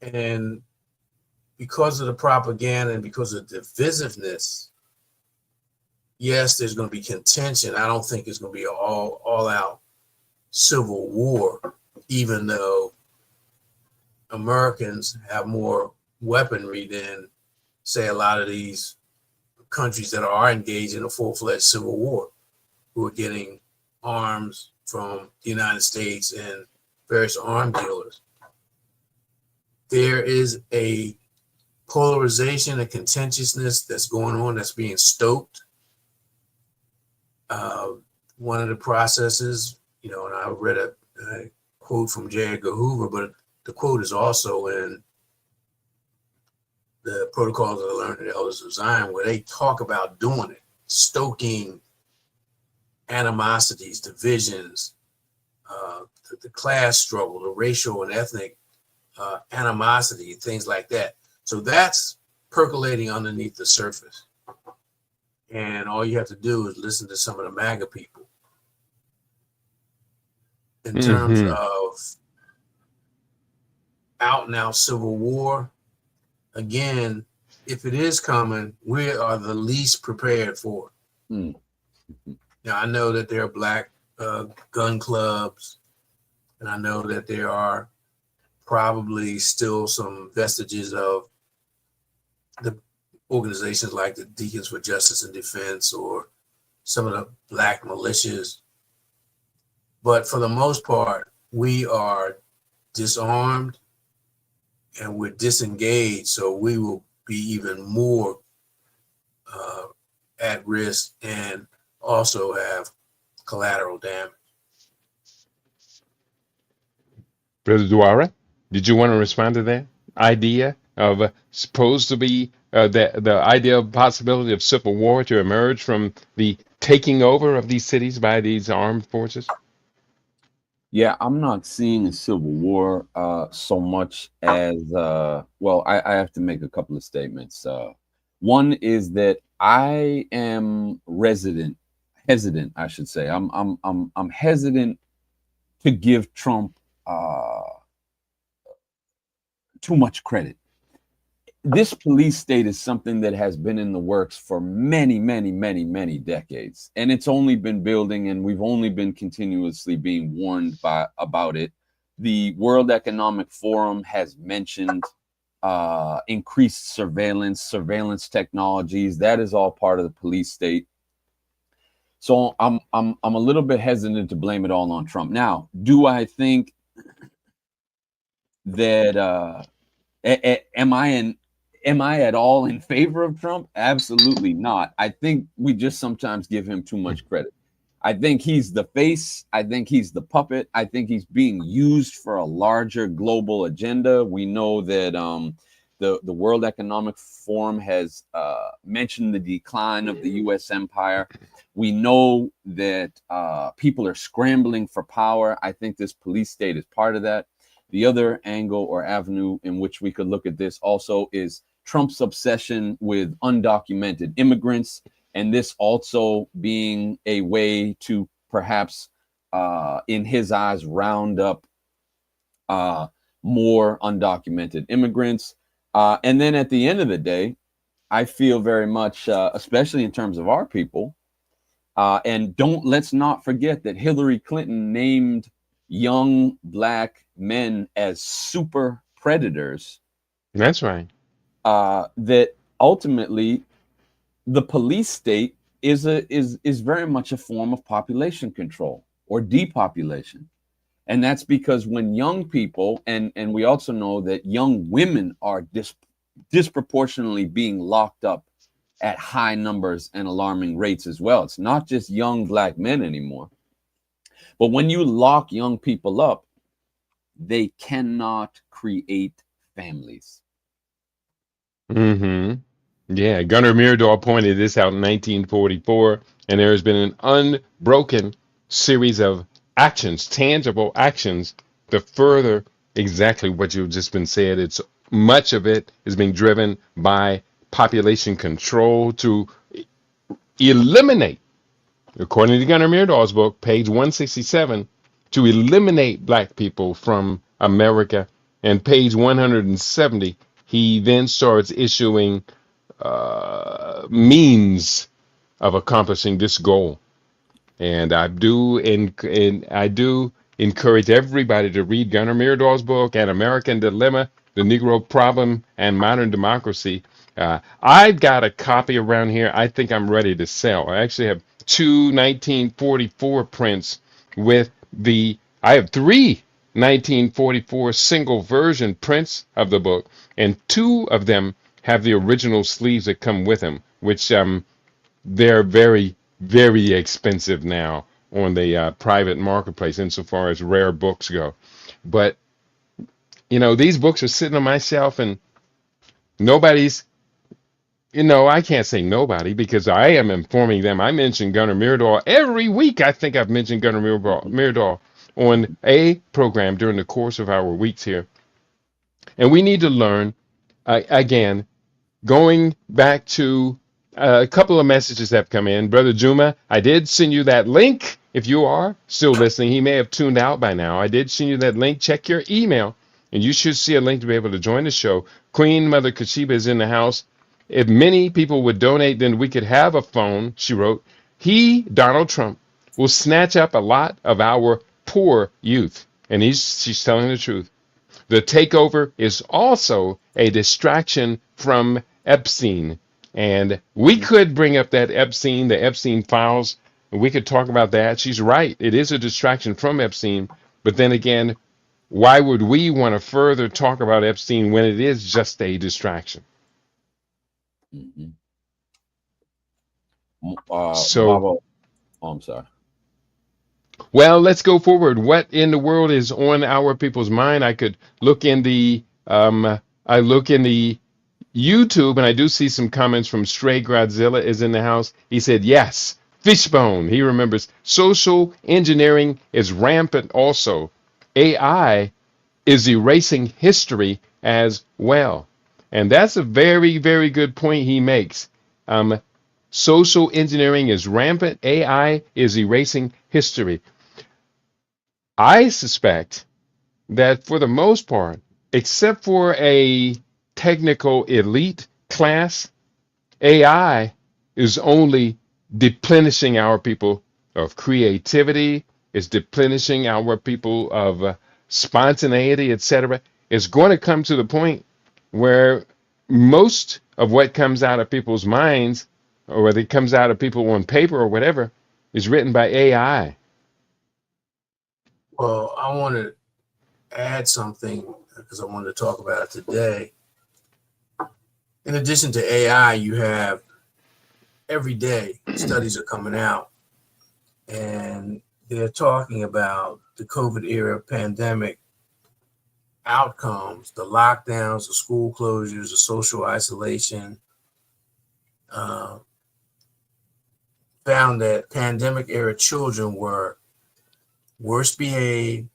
And because of the propaganda and because of divisiveness, yes, there's going to be contention. I don't think it's going to be an all out civil war, even though Americans have more weaponry than, say, a lot of these countries that are engaged in a full-fledged civil war, who are getting arms from the United States and various arms dealers. There is a polarization, a contentiousness that's going on, that's being stoked. One of the processes, and I read a quote from J. Edgar Hoover, but the quote is also in the Protocols of the Learned Elders of Zion, where they talk about doing it, stoking animosities, divisions, the class struggle, the racial and ethnic animosity, things like that. So that's percolating underneath the surface. And all you have to do is listen to some of the MAGA people. In terms Mm-hmm. of out and out civil war, again, if it is coming, we are the least prepared for it. Mm-hmm. Now, I know that there are black gun clubs, and I know that there are probably still some vestiges of the organizations like the Deacons for Justice and Defense or some of the black militias. But for the most part, we are disarmed and we're disengaged, so we will be even more at risk and also have collateral damage. Brother Dwara, did you want to respond to that idea of supposed to be the idea of possibility of civil war to emerge from the taking over of these cities by these armed forces? Yeah, I'm not seeing a civil war so much as well. I have to make a couple of statements. One is that I am hesitant, I should say. I'm hesitant to give Trump uh, too much credit. This police state is something that has been in the works for many, many, many, many decades, and it's only been building, and we've only been continuously being warned about it. The World Economic Forum has mentioned increased surveillance technologies. That is all part of the police state. So I'm a little bit hesitant to blame it all on Trump. Now, do I think that am I at all in favor of Trump? Absolutely not. I think we just sometimes give him too much credit. I think he's the face. I think he's the puppet. I think he's being used for a larger global agenda. We know that the World Economic Forum has mentioned the decline of the U.S. empire. We know that people are scrambling for power. I think this police state is part of that. The other angle or avenue in which we could look at this also is Trump's obsession with undocumented immigrants, and this also being a way to perhaps, in his eyes, round up more undocumented immigrants. And then at the end of the day, I feel very much, especially in terms of our people, and let's not forget that Hillary Clinton named young Black men as super predators. That's right. That ultimately the police state is very much a form of population control or depopulation. And that's because when young people, and we also know that young women are disproportionately being locked up at high numbers and alarming rates as well. It's not just young Black men anymore. But when you lock young people up, they cannot create families. Mm-hmm. Yeah, Gunnar Myrdal pointed this out in 1944, and there has been an unbroken series of actions, tangible actions, to further exactly what you've just been said. It's much of it is being driven by population control to eliminate, according to Gunnar Myrdal's book, page 167, to eliminate Black people from America. And page 170, he then starts issuing means of accomplishing this goal. And I do encourage everybody to read Gunnar Myrdal's book, An American Dilemma: The Negro Problem and Modern Democracy. I've got a copy around here. I think I'm ready to sell. I actually have two 1944 prints with I have three 1944 single version prints of the book, and two of them have the original sleeves that come with them, which they're very, very expensive now on the private marketplace insofar as rare books go. But, these books are sitting on my shelf, and nobody's, I can't say nobody because I am informing them. I mention Gunnar Myrdal every week. I think I've mentioned Gunnar Myrdal on a program during the course of our weeks here. And we need to learn, again, going back to a couple of messages that have come in. Brother Juma, I did send you that link. If you are still listening, he may have tuned out by now. I did send you that link. Check your email, and you should see a link to be able to join the show. Queen Mother Kashiba is in the house. If many people would donate, then we could have a phone, she wrote. He, Donald Trump, will snatch up a lot of our poor youth. And she's telling the truth. The takeover is also a distraction from Epstein. And we could bring up the Epstein files. We could talk about that. She's right. It is a distraction from Epstein. But then again, why would we want to further talk about Epstein when it is just a distraction? Mm-hmm. So, I'm sorry. Well, let's go forward. What in the world is on our people's mind? I could look in the YouTube, and I do see some comments from Stray Godzilla is in the house. He said, yes, Fishbone. He remembers social engineering is rampant also. AI is erasing history as well. And that's a very, very good point he makes. Um, Social engineering is rampant. AI is erasing history. I suspect that for the most part, except for a technical elite class, AI is only deplenishing our people of creativity, is deplenishing our people of spontaneity, etc. It's going to come to the point where most of what comes out of people's minds, or whether it comes out of people on paper or whatever, is written by AI. Well, I want to add something because I wanted to talk about it today. In addition to AI, you have every day studies are coming out and they're talking about the COVID era pandemic outcomes, the lockdowns, the school closures, the social isolation. Found that pandemic era children were worse behaved,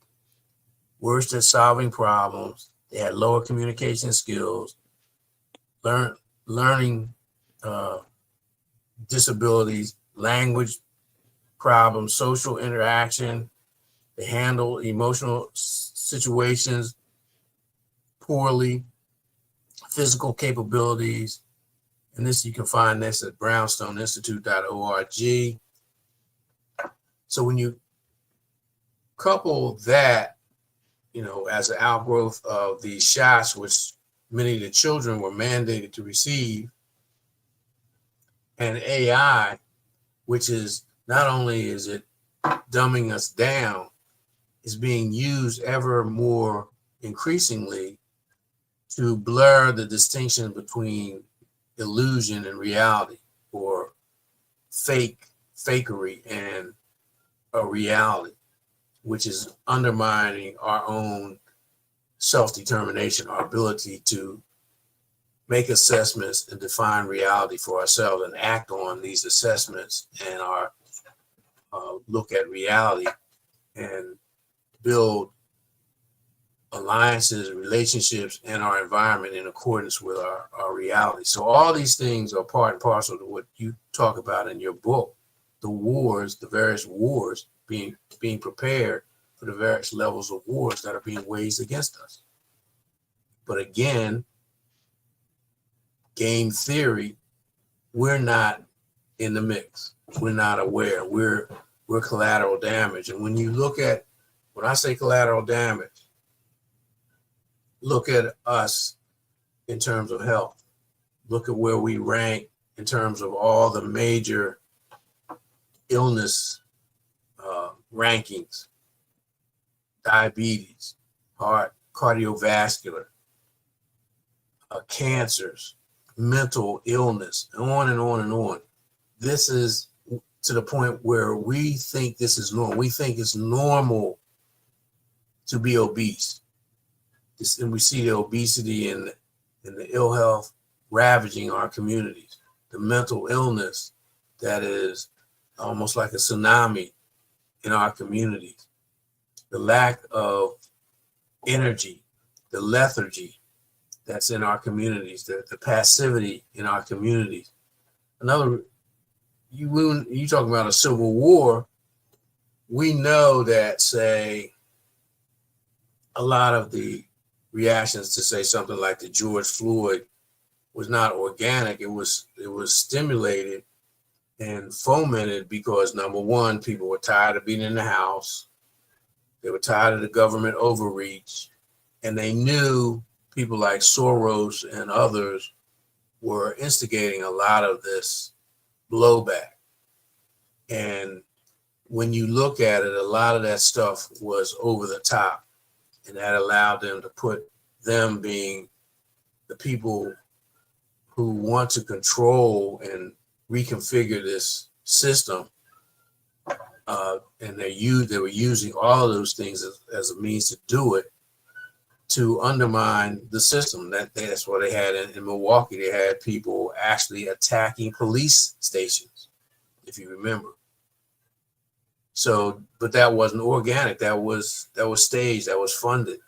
worse at solving problems. They had lower communication skills, learning disabilities, language problems, social interaction. They handle emotional situations poorly, physical capabilities. And this, you can find this at brownstoneinstitute.org. So when you couple that, as an outgrowth of these shots, which many of the children were mandated to receive, and AI, which is not only is it dumbing us down, is being used ever more increasingly to blur the distinction between illusion and reality, or fakery and a reality, which is undermining our own self-determination, our ability to make assessments and define reality for ourselves and act on these assessments and our look at reality and build alliances, relationships, and our environment in accordance with our reality. So all these things are part and parcel to what you talk about in your book, the wars, the various wars being prepared for the various levels of wars that are being waged against us. But again, game theory, we're not in the mix. We're not aware. We're collateral damage. And when I say collateral damage, look at us in terms of health. Look at where we rank in terms of all the major illness rankings: diabetes, heart, cardiovascular, cancers, mental illness, on and on and on. This is to the point where we think this is normal. We think it's normal to be obese. And we see the obesity and the ill health ravaging our communities, the mental illness that is almost like a tsunami in our communities, the lack of energy, the lethargy that's in our communities, the passivity in our communities. You talking about a civil war, we know that, say, a lot of the reactions to, say, something like the George Floyd was not organic. It was stimulated and fomented because, number one, people were tired of being in the house. They were tired of the government overreach, and they knew people like Soros and others were instigating a lot of this blowback. And when you look at it, a lot of that stuff was over the top, and that allowed them to put them being the people who want to control and reconfigure this system. And they were using all of those things as a means to do it. to undermine the system. That's what they had in Milwaukee. They had people actually attacking police stations, if you remember. So, but that wasn't organic. That was staged. That was funded.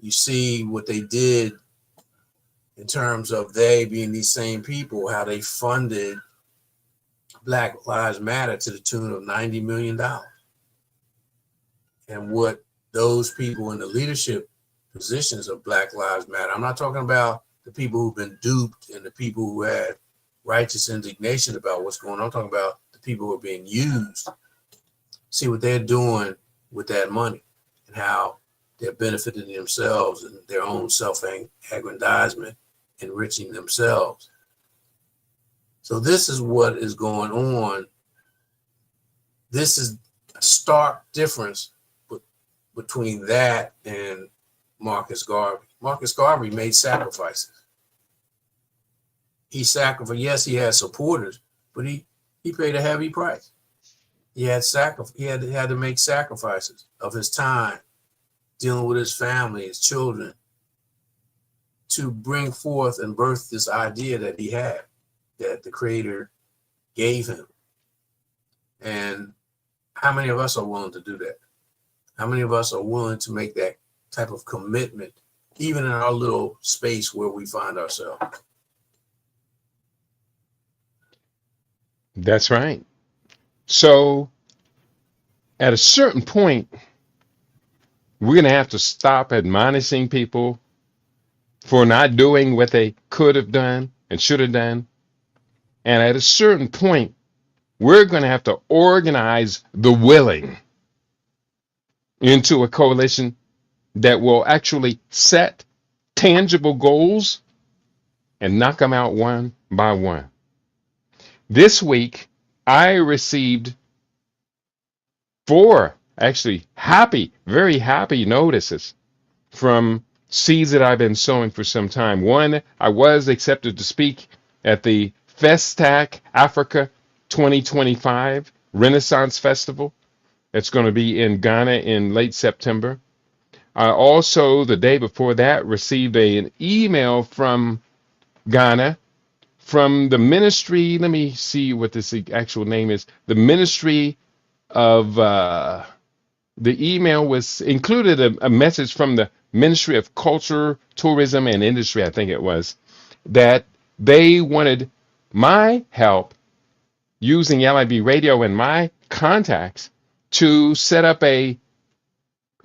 You see what they did in terms of they being these same people, how they funded Black Lives Matter to the tune of $90 million. And what those people in the leadership positions of Black Lives Matter, I'm not talking about the people who've been duped and the people who had righteous indignation about what's going on. I'm talking about the people who are being used. See what they're doing with that money and how they're benefiting themselves and their own self-aggrandizement, enriching themselves. So this is what is going on. This is a stark difference between that and Marcus Garvey. Marcus Garvey made sacrifices. He sacrificed. Yes, he had supporters, but he paid a heavy price. He had to make sacrifices of his time, dealing with his family, his children, to bring forth and birth this idea that he had, that the Creator gave him. And how many of us are willing to do that? How many of us are willing to make that type of commitment, even in our little space where we find ourselves? That's right. So at a certain point, we're going to have to stop admonishing people for not doing what they could have done and should have done. And at a certain point, we're going to have to organize the willing into a coalition that will actually set tangible goals and knock them out one by one. This week, I received 4 actually very happy notices from seeds that I've been sowing for some time. One, I was accepted to speak at the Festac Africa 2025 Renaissance Festival. It's going to be in Ghana in late September. I also, the day before that, received an email from Ghana from the ministry. Let me see what this actual name is. The ministry of, the email was included a message from the Ministry of Culture, Tourism, and Industry, I think it was, that they wanted my help using LIB radio and my contacts to set up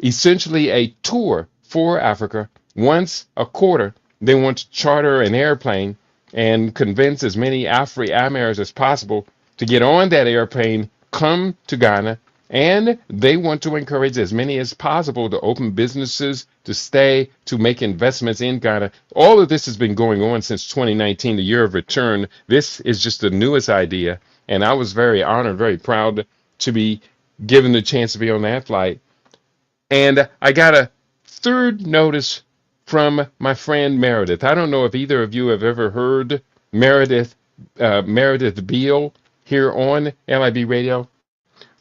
essentially a tour for Africa once a quarter. They want to charter an airplane and convince as many Afri-Amers as possible to get on that airplane, come to Ghana, and they want to encourage as many as possible to open businesses, to stay, to make investments in Ghana. All of this has been going on since 2019, the year of return. This is just the newest idea, and I was very honored, very proud to be given the chance to be on that flight. And I got a third notice from my friend Meredith. I don't know if either of you have ever heard Meredith Beale here on LIB Radio,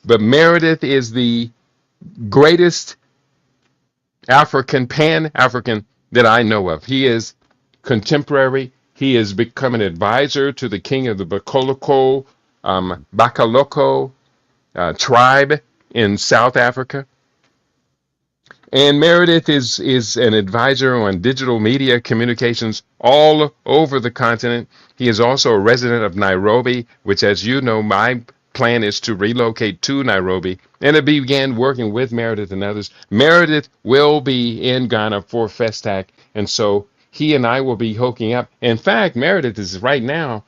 but Meredith is the greatest Pan-African that I know of. He is contemporary. He has become an advisor to the king of the Bakaloko tribe in South Africa. And Meredith is an advisor on digital media communications all over the continent. He is also a resident of Nairobi, which, as you know, my plan is to relocate to Nairobi. And I began working with Meredith and others. Meredith will be in Ghana for Festac, and so he and I will be hooking up. In fact, Meredith is right now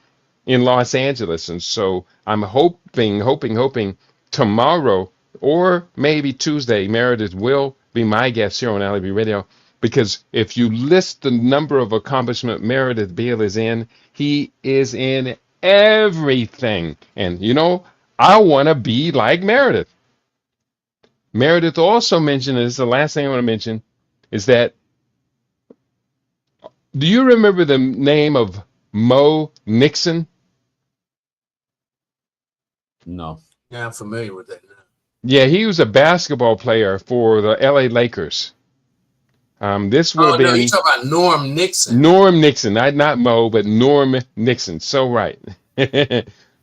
in Los Angeles, and so I'm hoping tomorrow or maybe Tuesday, Meredith will be my guest here on LIB Radio, because if you list the number of accomplishments Meredith Beale is in, he is in everything. And you know, I want to be like Meredith. Meredith also mentioned, and this is the last thing I want to mention, is that, do you remember the name of Mo Nixon? No. Yeah, I'm familiar with that now. Yeah, he was a basketball player for the LA Lakers. This would have Oh no, you been talk about Norm Nixon. Norm Nixon, not Mo, but Norm Nixon. So right.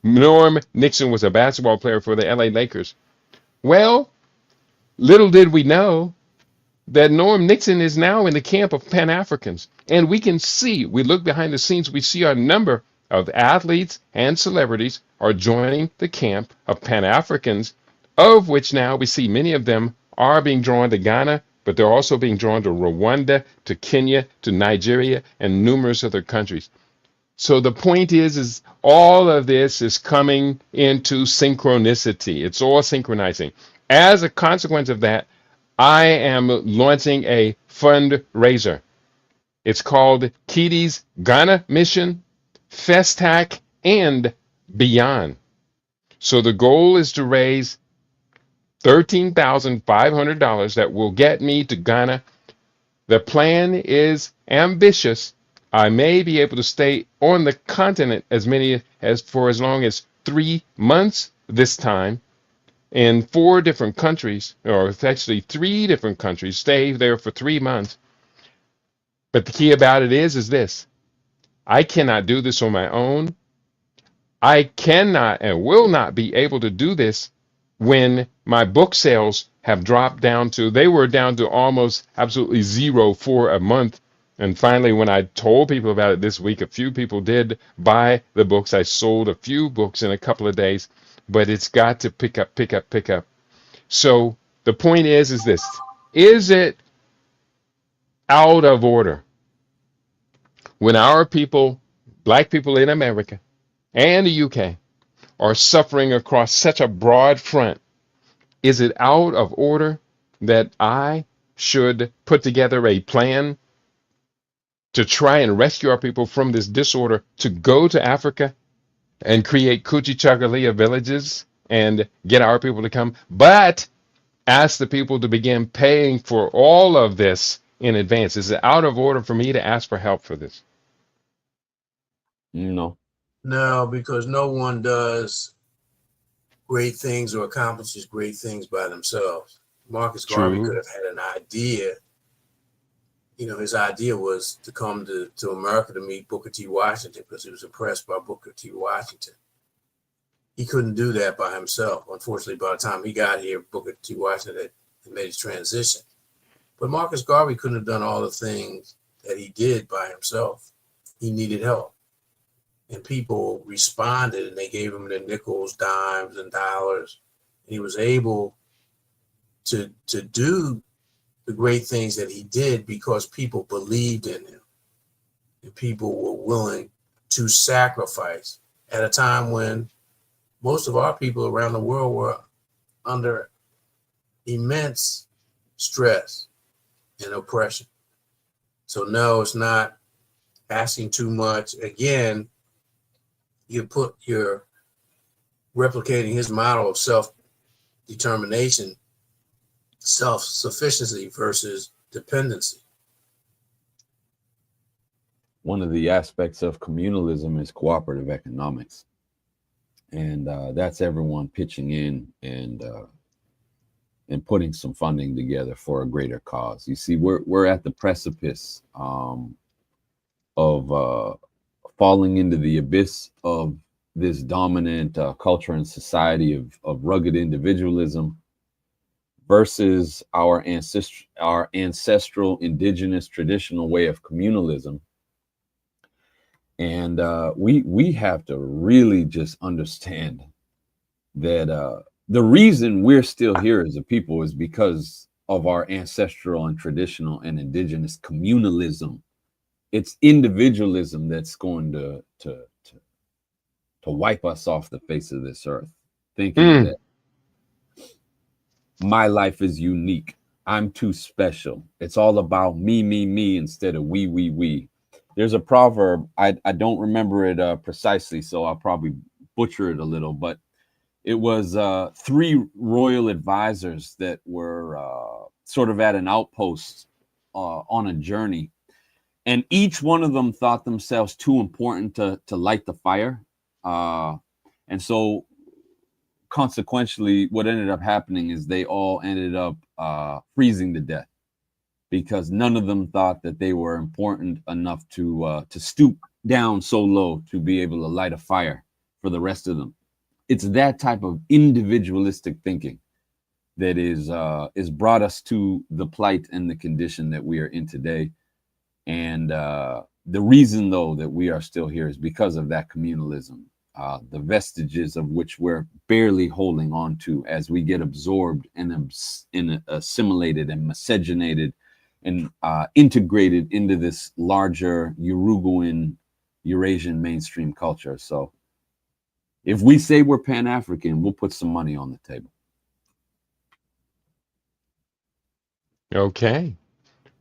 Norm Nixon was a basketball player for the LA Lakers. Well, little did we know that Norm Nixon is now in the camp of Pan Africans. And we can see, we look behind the scenes, we see a number of athletes and celebrities are joining the camp of Pan Africans, of which now we see many of them are being drawn to Ghana, but they're also being drawn to Rwanda, to Kenya, to Nigeria, and numerous other countries. So the point is all of this is coming into synchronicity. It's all synchronizing. As a consequence of that, I am launching a fundraiser. It's called Kitty's Ghana Mission, Festac, and Beyond. So the goal is to raise $13,500 that will get me to Ghana. The plan is ambitious. I may be able to stay on the continent for as long as 3 months this time in 4 different countries, or actually 3 different countries, stay there for 3 months. But the key about it is this: I cannot do this on my own. I cannot and will not be able to do this when my book sales have dropped down to, they were down to almost absolutely zero for a month. And finally, when I told people about it this week, a few people did buy the books. I sold a few books in a couple of days, but it's got to pick up, pick up, pick up. So the point is this: is it out of order when our people, black people in America and the UK, are suffering across such a broad front? Is it out of order that I should put together a plan to try and rescue our people from this disorder, to go to Africa and create Kuchichagalia villages and get our people to come, but ask the people to begin paying for all of this in advance? Is it out of order for me to ask for help for this? No. No, because no one does great things or accomplishes great things by themselves. Marcus Garvey could True. have had an idea. You know, his idea was to come to America to meet Booker T. Washington because he was impressed by Booker T. Washington. He couldn't do that by himself. Unfortunately, by the time he got here, Booker T. Washington had made his transition. But Marcus Garvey couldn't have done all the things that he did by himself. He needed help. And people responded, and they gave him the nickels, dimes, and dollars. And he was able to do the great things that he did because people believed in him. And people were willing to sacrifice at a time when most of our people around the world were under immense stress and oppression. So no, it's not asking too much. Again, you're replicating his model of self-determination, self-sufficiency versus dependency. One of the aspects of communalism is cooperative economics. And that's everyone pitching in and putting some funding together for a greater cause. You see, we're at the precipice of falling into the abyss of this dominant culture and society of rugged individualism versus our ancestral, indigenous, traditional way of communalism. And we have to really just understand that the reason we're still here as a people is because of our ancestral and traditional and indigenous communalism. It's individualism that's going to wipe us off the face of this earth, thinking that my life is unique. I'm too special. It's all about me, me, me instead of we. There's a proverb, I don't remember it precisely, so I'll probably butcher it a little, but it was 3 royal advisors that were sort of at an outpost on a journey. And each one of them thought themselves too important to light the fire. And so consequentially, what ended up happening is they all ended up freezing to death. because none of them thought that they were important enough to stoop down so low to be able to light a fire for the rest of them. It's that type of individualistic thinking that is brought us to the plight and the condition that we are in today. And the reason, though, that we are still here is because of that communalism, the vestiges of which we're barely holding on to as we get absorbed and assimilated and miscegenated and integrated into this larger Uruguayan Eurasian mainstream culture. So if we say we're Pan-African, we'll put some money on the table. Okay.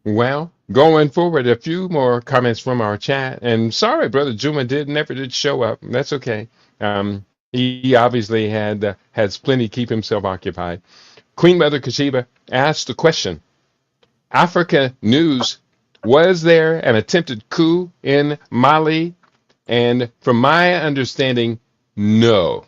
Well, going forward, a few more comments from our chat. And sorry, Brother Juma never did show up. That's okay. He obviously has plenty to keep himself occupied. Queen Mother Kashiba asked the question: Africa News, was there an attempted coup in Mali? And from my understanding, no.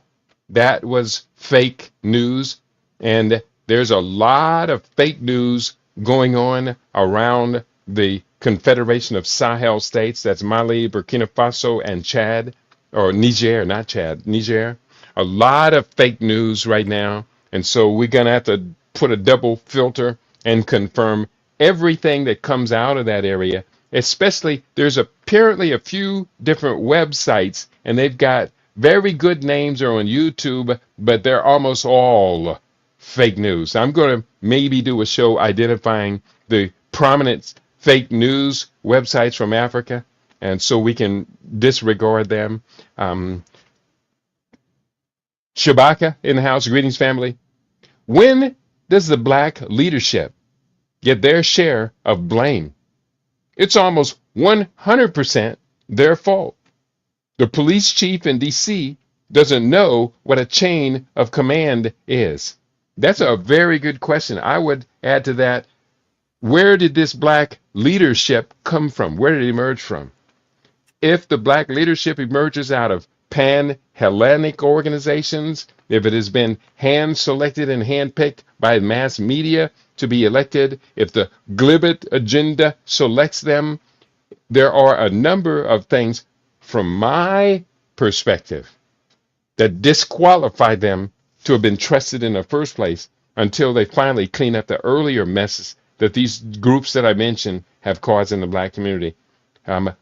That was fake news. And there's a lot of fake news going on around the Confederation of Sahel states. That's Mali, Burkina Faso, and Chad, or Niger, not Chad, Niger. A lot of fake news right now. And so we're going to have to put a double filter and confirm everything that comes out of that area. Especially, there's apparently a few different websites, and they've got very good names are on YouTube, but they're almost all fake news. I'm going to maybe do a show identifying the prominent fake news websites from Africa, and so we can disregard them. Shabaka in the house, greetings, family. When does the black leadership get their share of blame? It's almost 100% their fault. The police chief in D.C. doesn't know what a chain of command is. That's a very good question. I would add to that, where did this black leadership come from? Where did it emerge from? If the black leadership emerges out of pan-Hellenic organizations, if it has been hand-selected and hand-picked by mass media to be elected, if the Glibet agenda selects them, there are a number of things from my perspective that disqualify them to have been trusted in the first place until they finally clean up the earlier messes that these groups that I mentioned have caused in the black community.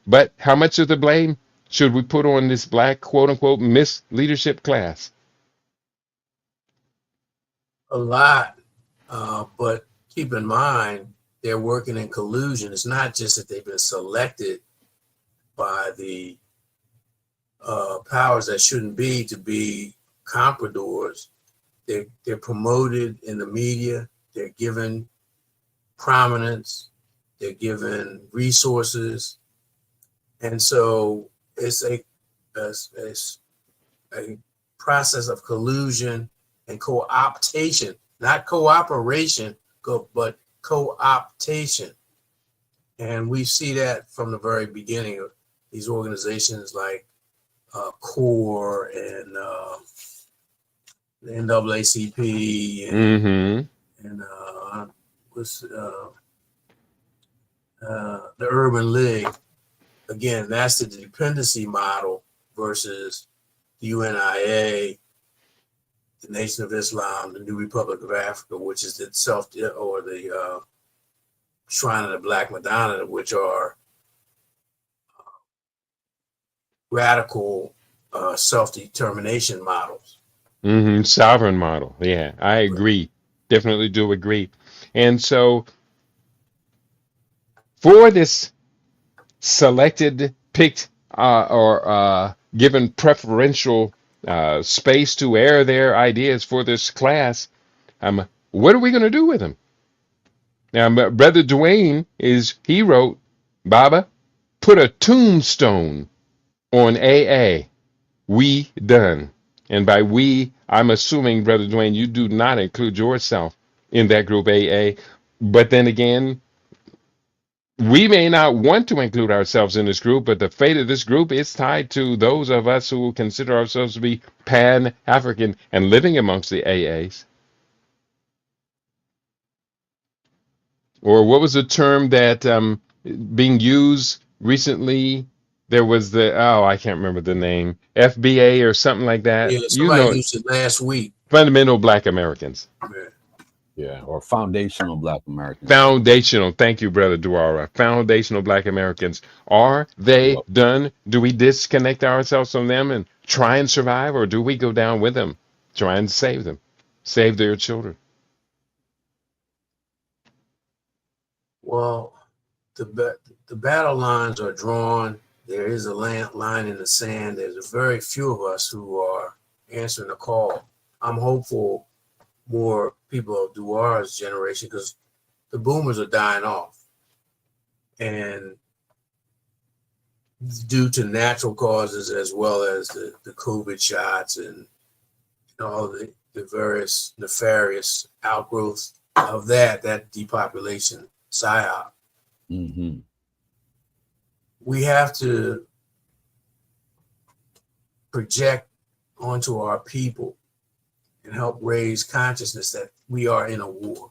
But how much of the blame should we put on this black, quote unquote, Miss Leadership class? A lot, but keep in mind, they're working in collusion. It's not just that they've been selected by the powers that shouldn't be to be compradors. They're promoted in the media. They're given prominence. They're given resources. And so it's a process of collusion and co-optation, not cooperation, but co-optation. And we see that from the very beginning of these organizations like CORE and the NAACP and the Urban League. Again, that's the dependency model versus the UNIA, the Nation of Islam, the New Republic of Africa, which is the Shrine of the Black Madonna, which are radical self-determination models. Sovereign model. Yeah, I agree. Definitely do agree. And so for this selected, picked, or given preferential space to air their ideas for this class, what are we going to do with them? Now, Brother Dwayne he wrote, Baba, put a tombstone on AA. We done. And by we, I'm assuming, Brother Dwayne, you do not include yourself in that group AA. But then again, we may not want to include ourselves in this group, but the fate of this group is tied to those of us who consider ourselves to be Pan-African and living amongst the AAs. Or what was the term that being used recently? There was the, oh, I can't remember the name, FBA or something like that. Yeah, You somebody know, used it last week. fundamental Black Americans. Yeah. Yeah, or foundational Black Americans. Foundational. Thank you, Brother Duara. Foundational Black Americans. Are they Yep. done? Do we disconnect ourselves from them and try and survive, or do we go down with them, try and save them, save their children? Well, the battle lines are drawn. There is a line in the sand. There's a very few of us who are answering the call. I'm hopeful more people of Duara's generation, because the boomers are dying off, and due to natural causes as well as the COVID shots and all the various nefarious outgrowths of that depopulation psyop. Mm-hmm. We have to project onto our people and help raise consciousness that we are in a war.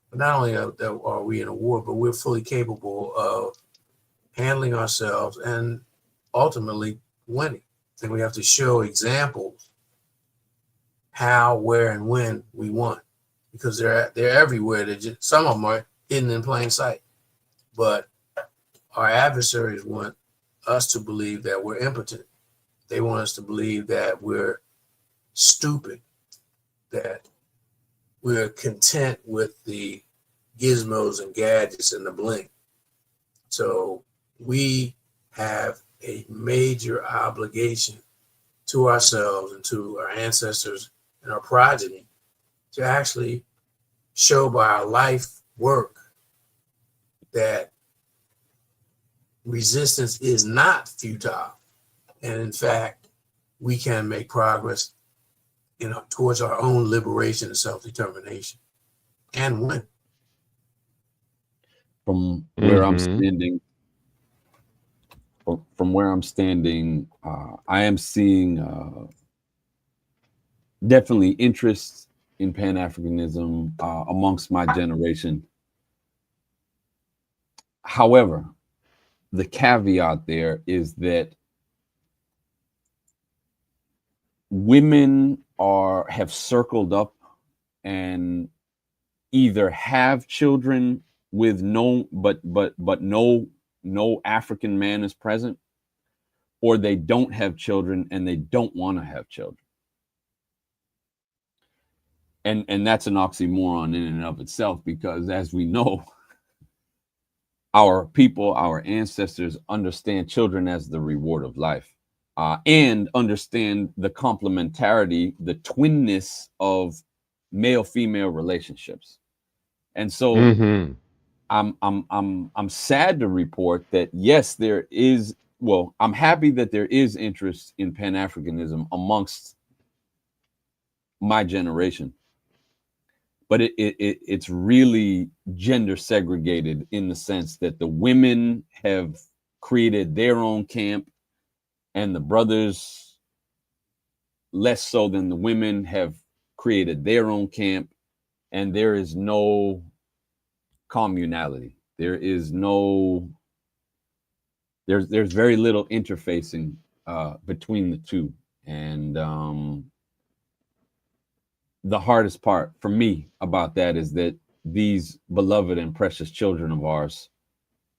But not only are we in a war, but we're fully capable of handling ourselves and ultimately winning. And we have to show examples how, where, and when we won, because they're everywhere. Some of them are hidden in plain sight. But our adversaries want us to believe that we're impotent. They want us to believe that we're stupid, that we're content with the gizmos and gadgets and the bling. So we have a major obligation to ourselves and to our ancestors and our progeny to actually show by our life work that resistance is not futile. And in fact, we can make progress towards our own liberation and self-determination and win. From where I'm Mm-hmm. standing, from where I'm standing, I am seeing definitely interest in Pan-Africanism amongst my generation. However, the caveat there is that women have circled up and either have children with no African man is present, or they don't have children and they don't want to have children. And that's an oxymoron in and of itself, because as we know, our people, our ancestors understand children as the reward of life, and understand the complementarity, the twinness of male-female relationships. And so Mm-hmm. I'm sad to report that yes, there is. Well, I'm happy that there is interest in Pan-Africanism amongst my generation, but it's really gender segregated in the sense that the women have created their own camp, and the brothers, less so than the women, have created their own camp, and there is no communality. There is no. There's very little interfacing between the two, and the hardest part for me about that is that these beloved and precious children of ours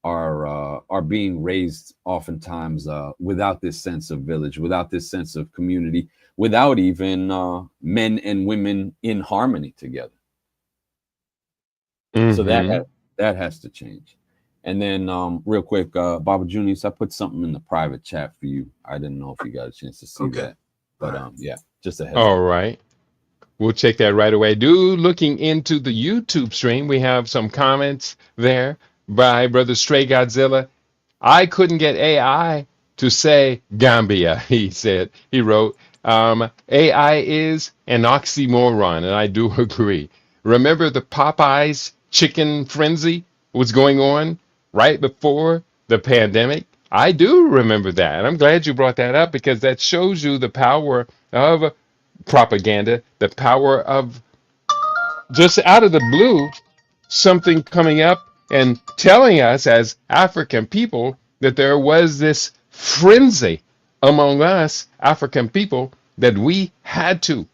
are being raised oftentimes without this sense of village, without this sense of community, without even men and women in harmony together. So Mm-hmm. that has to change. And then real quick, Baba Junius, I put something in the private chat for you. I didn't know if you got a chance to see Okay. that, but yeah, just a heads All up. right. We'll check that right away. Looking into the YouTube stream, we have some comments there by Brother Stray Godzilla. I couldn't get AI to say Gambia, he said. He wrote, AI is an oxymoron, and I do agree. Remember the Popeyes chicken frenzy was going on right before the pandemic? I do remember that, and I'm glad you brought that up, because that shows you the power of propaganda, the power of just out of the blue. something coming up and telling us as African people that there was this frenzy among us African people that we had to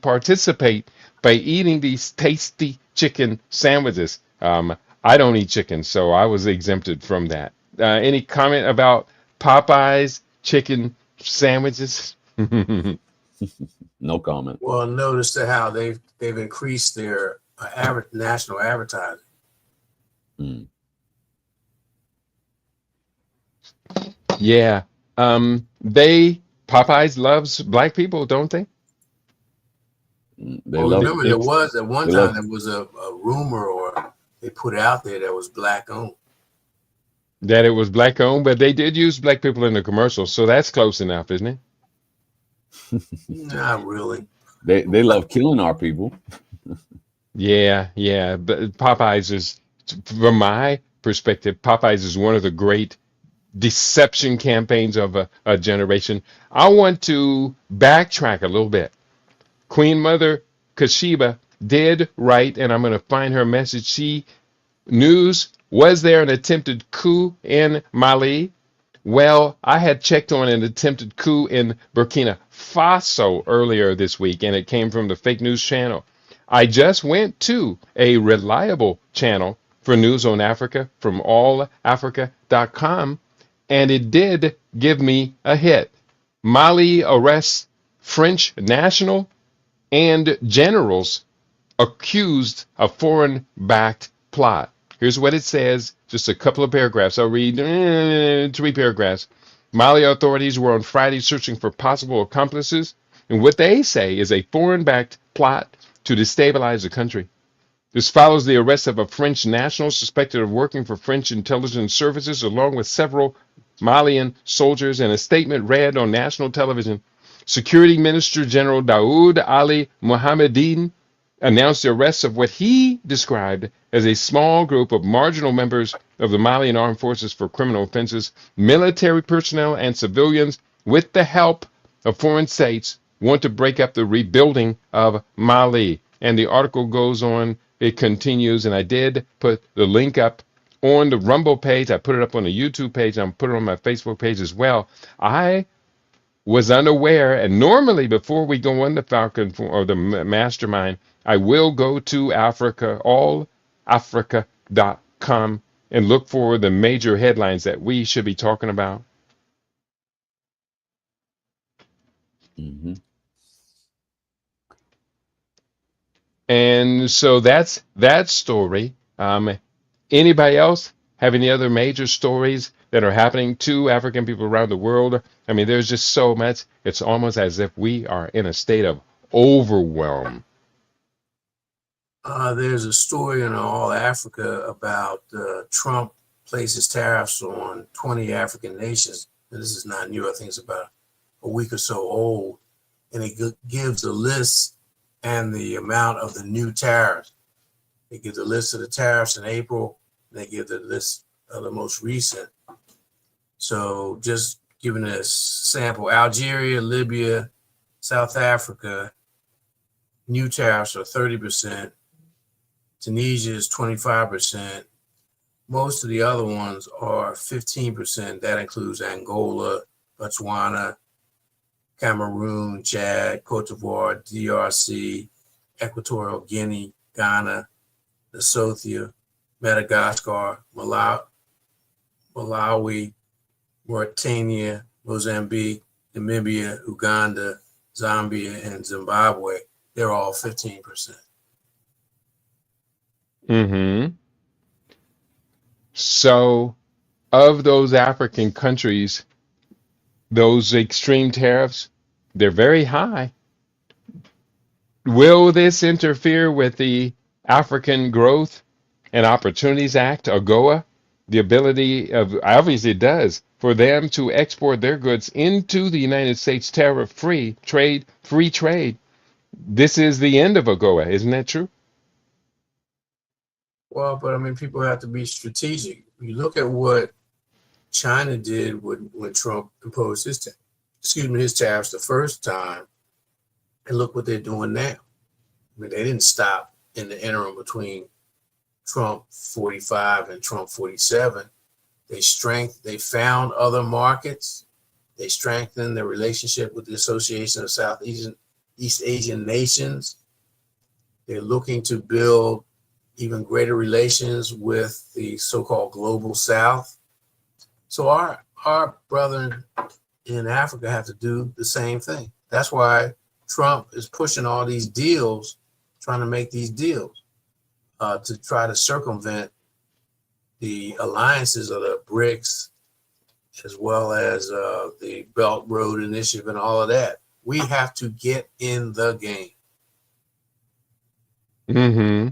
participate by eating these tasty chicken sandwiches. I don't eat chicken, so I was exempted from that. Any comment about Popeye's chicken sandwiches? No comment. Well, notice how they've increased their national advertising. Mm. Yeah. They Popeyes loves black people, don't they? They Well, love remember there It's was at one they time love there was a rumor or they put out there that was black owned. that it was black owned, but they did use black people in the commercial, so that's close enough, isn't it? Not really. they love killing our people. Yeah, yeah. But Popeyes is, from my perspective, Popeyes is one of the great deception campaigns of a generation. I want to backtrack a little bit. Queen Mother Kashiba did write, and I'm going to find her message. She news, was there an attempted coup in Mali? Well, I had checked on an attempted coup in Burkina Faso earlier this week, and it came from the fake news channel. I just went to a reliable channel for news on Africa from allafrica.com, and it did give me a hit. Mali arrests French national and generals accused of foreign backed plot. Here's what it says, just a couple of paragraphs. I'll read three paragraphs. Mali authorities were on Friday searching for possible accomplices in what they say is a foreign backed plot to destabilize the country. This follows the arrest of a French national suspected of working for French intelligence services, along with several Malian soldiers. In a statement read on national television, Security Minister General Daoud Ali Mohamedine announced the arrest of what he described as a small group of marginal members of the Malian Armed Forces for criminal offenses, military personnel, and civilians, with the help of foreign states, want to break up the rebuilding of Mali. And the article goes on, it continues, and I did put the link up on the Rumble page. I put it up on the YouTube page. I'm put it on my Facebook page as well. I was unaware, and normally before we go on the Falcon or the Mastermind, I will go to Africa, allafrica.com, and look for the major headlines that we should be talking about. Hmm. And so that's that story. Anybody else have any other major stories that are happening to African people around the world? I mean, there's just so much. It's almost as if we are in a state of overwhelm. There's a story in All Africa about Trump places tariffs on 20 African nations. And this is not new. I think it's about a week or so old. And it gives a list and the amount of the new tariffs. They give the list of the tariffs in April. And they give the list of the most recent. So just giving a sample, Algeria, Libya, South Africa, new tariffs are 30%. Tunisia is 25%. Most of the other ones are 15%. That includes Angola, Botswana, Cameroon, Chad, Cote d'Ivoire, DRC, Equatorial Guinea, Ghana, Lesotho, Madagascar, Malawi, Mauritania, Mozambique, Namibia, Uganda, Zambia, and Zimbabwe. They're all 15%. So, of those African countries, those extreme tariffs, they're very high. Will this interfere with the African Growth and Opportunities Act, AGOA? The ability of, obviously it does, for them to export their goods into the United States tariff-free trade, free trade. This is the end of AGOA, isn't that true? Well, but I mean, people have to be strategic. You look at what China did when Trump imposed his tariffs the first time, and look what they're doing now. I mean, they didn't stop in the interim between Trump 45 and Trump 47. They found other markets. They strengthened their relationship with the Association of East Asian Nations. They're looking to build even greater relations with the so-called global South. So our brethren in Africa have to do the same thing. That's why Trump is pushing all these deals, trying to make these deals to try to circumvent the alliances of the BRICS, as well as the Belt Road Initiative and all of that. We have to get in the game. Mm-hmm.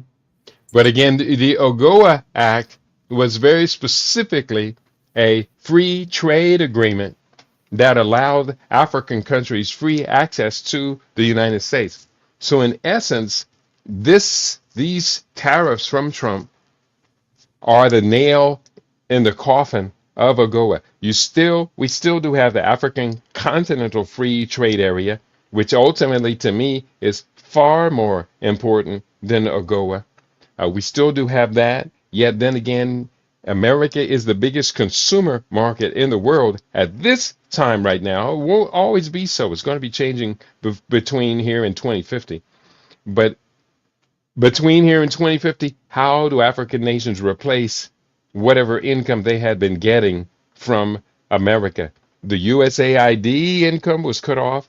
But again, the AGOA Act was very specifically a free trade agreement that allowed African countries free access to the United States. So in essence, these tariffs from Trump are the nail in the coffin of AGOA. We still do have the African Continental Free Trade Area, which ultimately to me is far more important than AGOA. We still do have that. Yet then again, America is the biggest consumer market in the world at this time right now. It won't always be so. It's going to be changing between here and 2050. But between here and 2050, how do African nations replace whatever income they had been getting from America? The USAID income was cut off.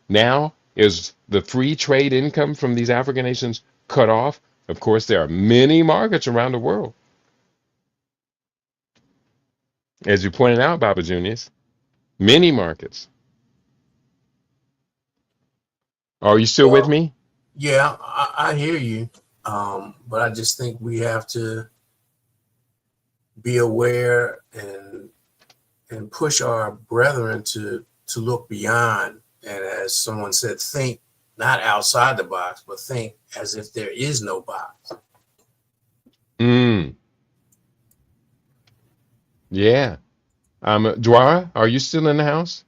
Now is the free trade income from these African nations cut off? Of course, there are many markets around the world. As you pointed out, Baba Junius, many markets. Are you still with Well, me? yeah, I hear you. But I just think we have to be aware and push our brethren to look beyond. And as someone said, think not outside the box, but think as if there is no box. Yeah. Dwara, are you still in the house?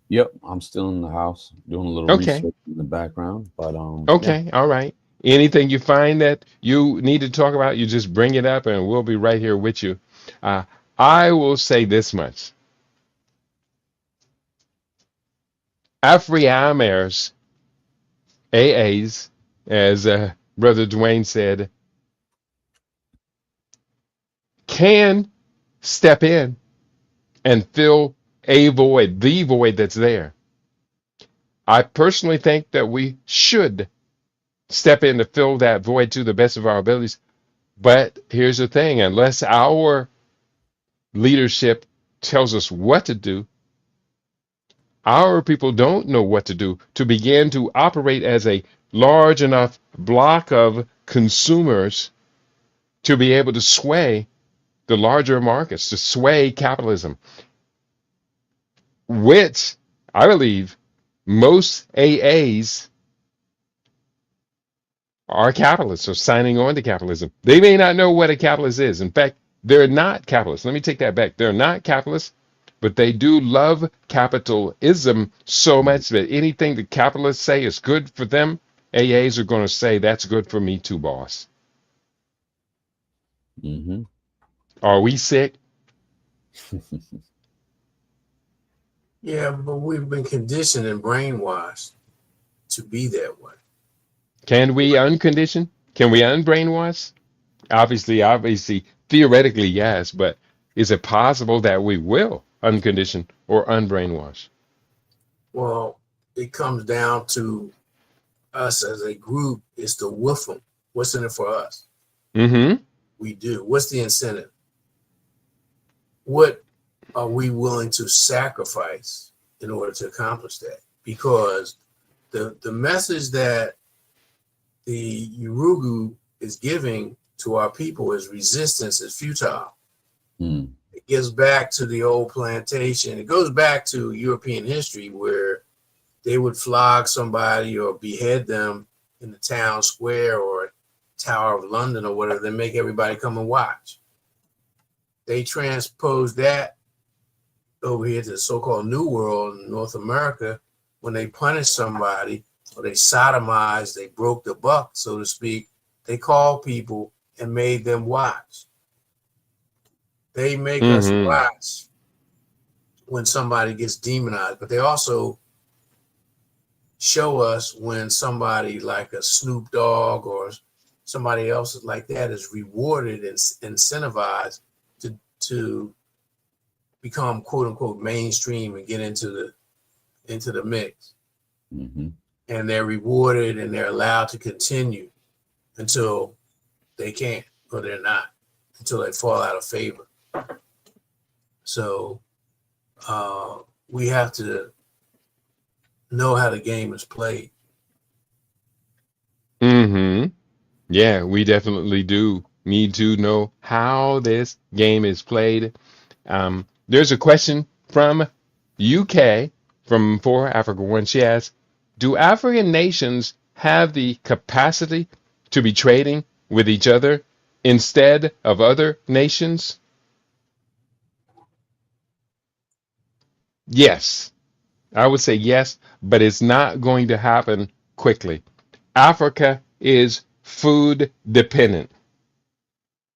Yep, I'm still in the house doing a little Okay. research in the background, but yeah. Okay. All right. Anything you find that you need to talk about, you just bring it up and we'll be right here with you. Uh, I will say this much. Afriamers, AAs, as Brother Dwayne said, can step in and fill a void, the void that's there. I personally think that we should step in to fill that void to the best of our abilities. But here's the thing, unless our leadership tells us what to do, our people don't know what to do to begin to operate as a large enough block of consumers to be able to sway the larger markets, to sway capitalism, which I believe most AAs are capitalists or signing on to capitalism. They may not know what a capitalist is. In fact, they're not capitalists. Let me take that back. They're not capitalists, but they do love capitalism so much that anything the capitalists say is good for them, AAs are going to say that's good for me too, boss. Mm-hmm. Are we sick? Yeah, but we've been conditioned and brainwashed to be that way. Can we uncondition? Can we unbrainwash? Obviously, theoretically, yes, but is it possible that we will uncondition or unbrainwash? Well, it comes down to us as a group is to woof them. What's in it for us? Mm-hmm. We do. What's the incentive? What are we willing to sacrifice in order to accomplish that? Because the message that the Urugu is giving to our people is resistance is futile. Mm. It gets back to the old plantation. It goes back to European history where they would flog somebody or behead them in the town square or Tower of London or whatever, then make everybody come and watch. They transposed that over here to the so-called New World in North America when they punished somebody or they sodomized, they broke the buck, so to speak. They called people and made them watch. They make us Mm-hmm. watch when somebody gets demonized, but they also show us when somebody like a Snoop Dogg or somebody else like that is rewarded and incentivized to become quote unquote mainstream and get into the mix. Mm-hmm. And they're rewarded and they're allowed to continue until they can't, or they're not, until they fall out of favor. So we have to know how the game is played. Mm-hmm. Yeah, we definitely do need to know how this game is played. There's a question from UK from For Africa One. She asks, do African nations have the capacity to be trading with each other instead of other nations? Yes, I would say yes, but it's not going to happen quickly. Africa is food dependent.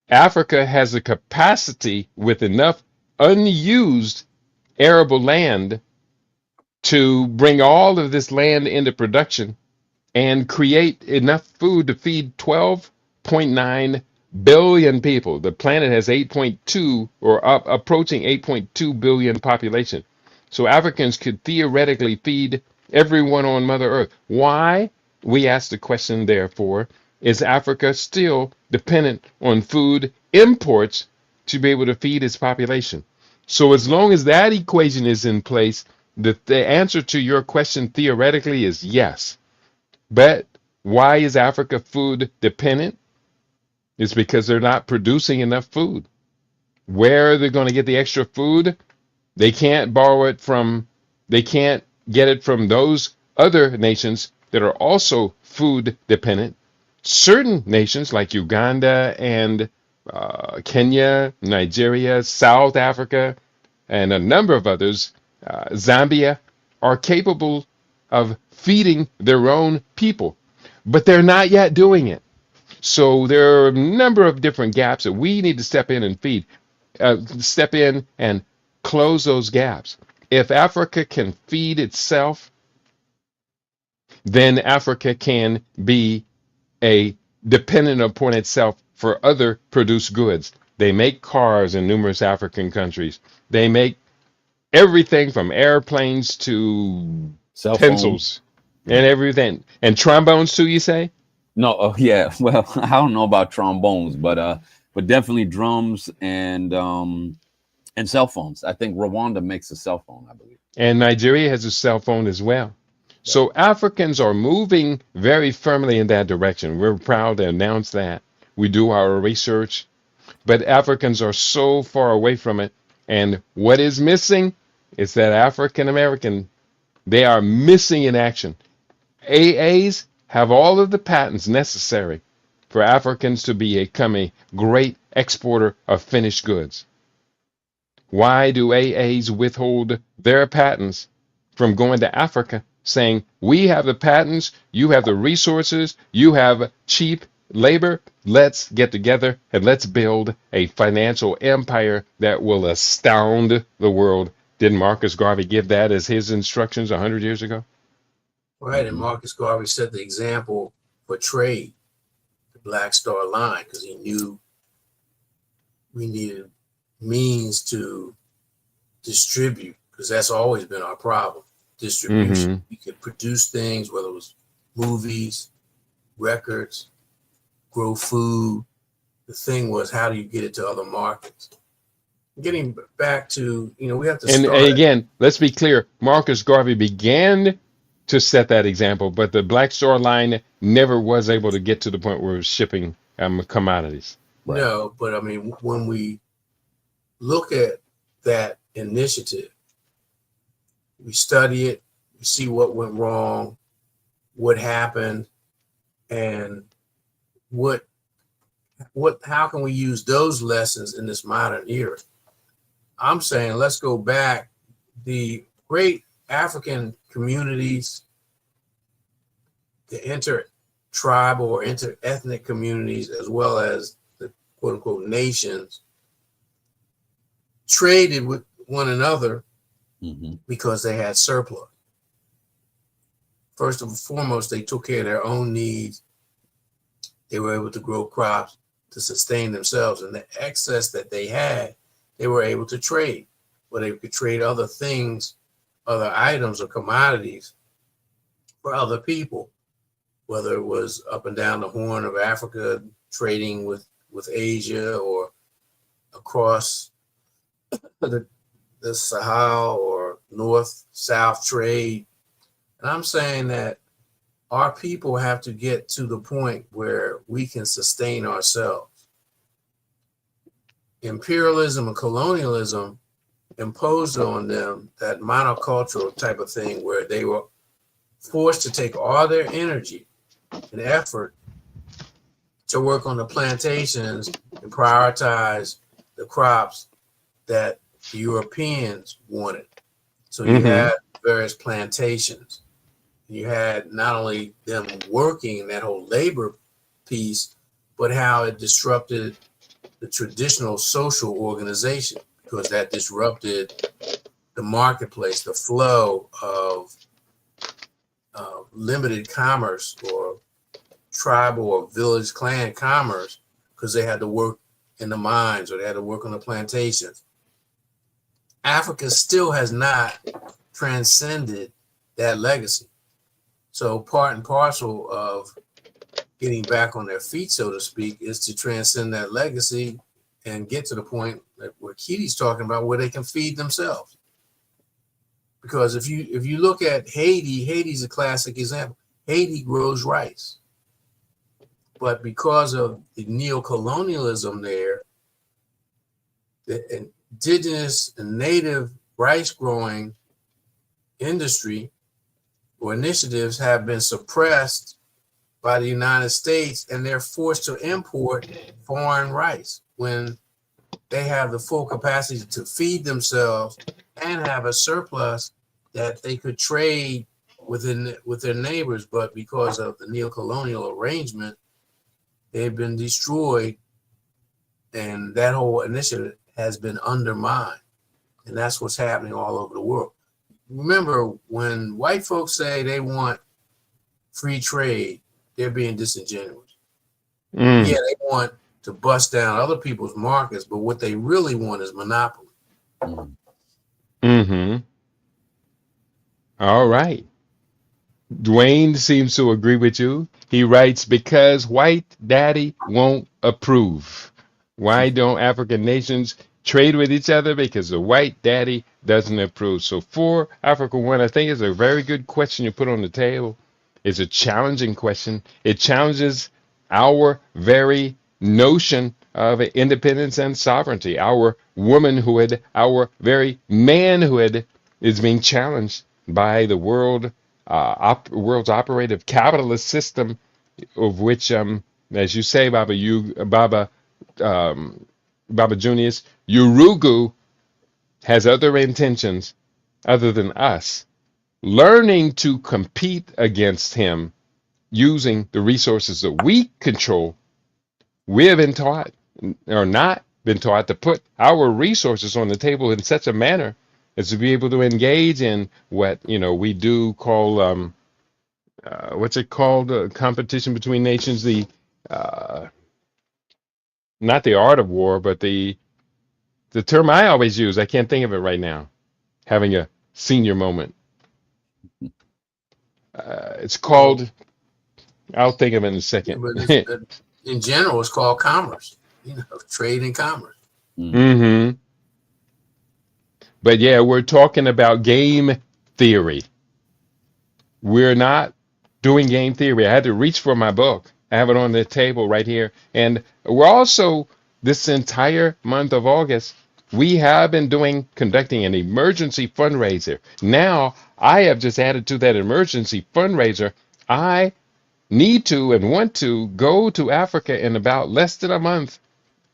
Africa has the capacity with enough unused arable land to bring all of this land into production and create enough food to feed 12.9 billion people. The planet has 8.2 or up approaching 8.2 billion population. So Africans could theoretically feed everyone on Mother Earth. Why? We ask the question, therefore, is Africa still dependent on food imports to be able to feed its population? So as long as that equation is in place, the answer to your question theoretically is yes. But why is Africa food dependent? It's because they're not producing enough food. Where are they going to get the extra food? They can't borrow it from, they can't get it from those other nations that are also food dependent. Certain nations like Uganda and Kenya, Nigeria, South Africa, and a number of others, Zambia, are capable of feeding their own people, but they're not yet doing it. So there are a number of different gaps that we need to step in and close those gaps. If Africa can feed itself, then Africa can be a dependent upon itself for other produced goods. They make cars in numerous African countries. They make everything from airplanes to Cell phones. pencils and everything. And trombones too, you say? No, yeah. Well, I don't know about trombones, but definitely drums and cell phones. I think Rwanda makes a cell phone, I believe. And Nigeria has a cell phone as well. Yeah. So Africans are moving very firmly in that direction. We're proud to announce that. We do our research, but Africans are so far away from it. And what is missing is that African American, they are missing in action. AAs have all of the patents necessary for Africans to become a great exporter of finished goods. Why do AAs withhold their patents from going to Africa, saying, we have the patents, you have the resources, you have cheap labor, let's get together and let's build a financial empire that will astound the world? Didn't Marcus Garvey give that as his instructions 100 years ago? Right, and Marcus Garvey set the example for trade, the Black Star Line, because he knew we needed means to distribute, because that's always been our problem, distribution. Mm-hmm. We could produce things, whether it was movies, records, grow food. The thing was, how do you get it to other markets? Getting back to, we have to And start. again, let's be clear. Marcus Garvey began to set that example, but the Black Star Line never was able to get to the point where it was shipping commodities. Right. No, but I mean, when we look at that initiative, we study it, we see what went wrong, what happened, and how can we use those lessons in this modern era? I'm saying let's go back. The great African communities, the inter-tribal or inter-ethnic communities, as well as quote unquote nations traded with one another because they had surplus. First and foremost, they took care of their own needs. They were able to grow crops to sustain themselves, and the excess that they had, they were able to trade, where they could trade other things, other items or commodities for other people, whether it was up and down the Horn of Africa, trading with Asia, or across the Sahel, or north-south trade. And I'm saying that our people have to get to the point where we can sustain ourselves. Imperialism and colonialism imposed on them that monocultural type of thing, where they were forced to take all their energy and effort to work on the plantations and prioritize the crops that the Europeans wanted. So you had various plantations. You had not only them working that whole labor piece, but how it disrupted the traditional social organization, because that disrupted the marketplace, the flow of limited commerce or tribal or village clan commerce, because they had to work in the mines or they had to work on the plantations. Africa still has not transcended that legacy. So part and parcel of getting back on their feet, so to speak, is to transcend that legacy and get to the point that where Kitty's talking about, where they can feed themselves. Because if you look at Haiti's a classic example. Haiti grows rice. But because of the neo-colonialism there, the indigenous and native rice growing industry or initiatives have been suppressed by the United States, and they're forced to import foreign rice when they have the full capacity to feed themselves and have a surplus that they could trade with their neighbors. But because of the neo-colonial arrangement, they've been destroyed, and that whole initiative has been undermined. And that's what's happening all over the world. Remember, when white folks say they want free trade, they're being disingenuous. Yeah, they want to bust down other people's markets, but what they really want is monopoly. All right. Dwayne seems to agree with you. He writes, because white daddy won't approve. Why don't African nations trade with each other? Because the white daddy doesn't approve. So for Africa One, I think it's a very good question you put on the table. It's a challenging question. It challenges our very notion of independence and sovereignty. Our womanhood, our very manhood is being challenged by the world's operative capitalist system, of which, as you say, Baba Junius, Urugu has other intentions other than us. Learning to compete against him using the resources that we control, we have been taught, or not been taught, to put our resources on the table in such a manner as to be able to engage in what we do call what's it called? Competition between nations. The not the art of war, but the term I always use. I can't think of it right now. Having a senior moment. It's called. I'll think of it in a second. Yeah, but in general, it's called commerce. Trade and commerce. But yeah, we're talking about game theory. We're not doing game theory. I had to reach for my book. I have it on the table right here. And we're also, this entire month of August, we have been conducting an emergency fundraiser. Now, I have just added to that emergency fundraiser. I need to and want to go to Africa in about less than a month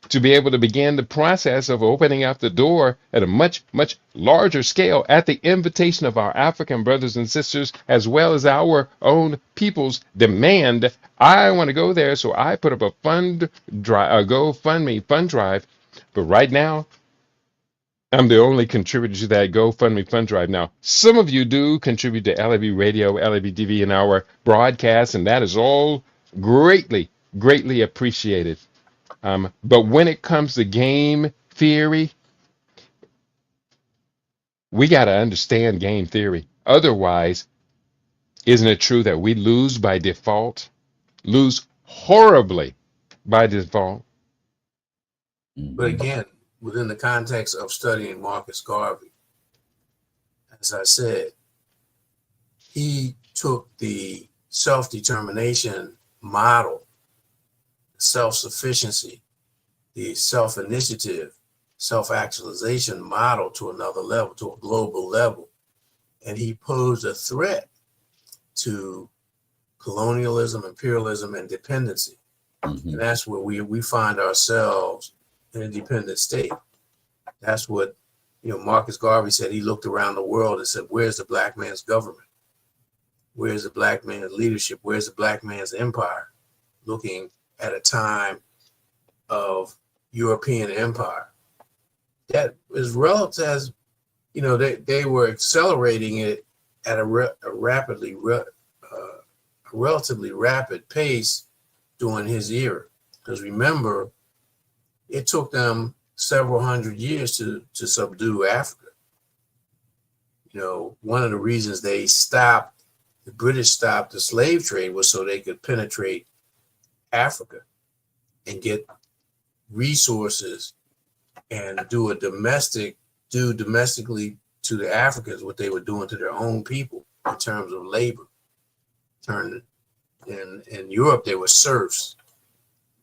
to be able to begin the process of opening up the door at a much, much larger scale at the invitation of our African brothers and sisters, as well as our own people's demand. I want to go there, so I put up a fund drive, a GoFundMe fund drive. But right now, I'm the only contributor to that GoFundMe fund drive. Now, some of you do contribute to LAB Radio, LAB TV, and our broadcast, and that is all greatly, greatly appreciated. But when it comes to game theory, we got to understand game theory. Otherwise, isn't it true that we lose by default? Lose horribly by default. But again, within the context of studying Marcus Garvey, as I said, he took the self-determination model, self-sufficiency, the self-initiative, self-actualization model to another level, to a global level. And he posed a threat to colonialism, imperialism, and dependency. And that's where we find ourselves in a dependent state. That's what, Marcus Garvey said. He looked around the world and said, where's the black man's government? Where's the black man's leadership? Where's the black man's empire? Looking at a time of European empire that is relative as, they were accelerating it at a relatively rapid pace during his era. Because remember, it took them several hundred years to subdue Africa. One of the reasons the British stopped the slave trade was so they could penetrate Africa and get resources and do domestically to the Africans what they were doing to their own people in terms of labor. In Europe, they were serfs,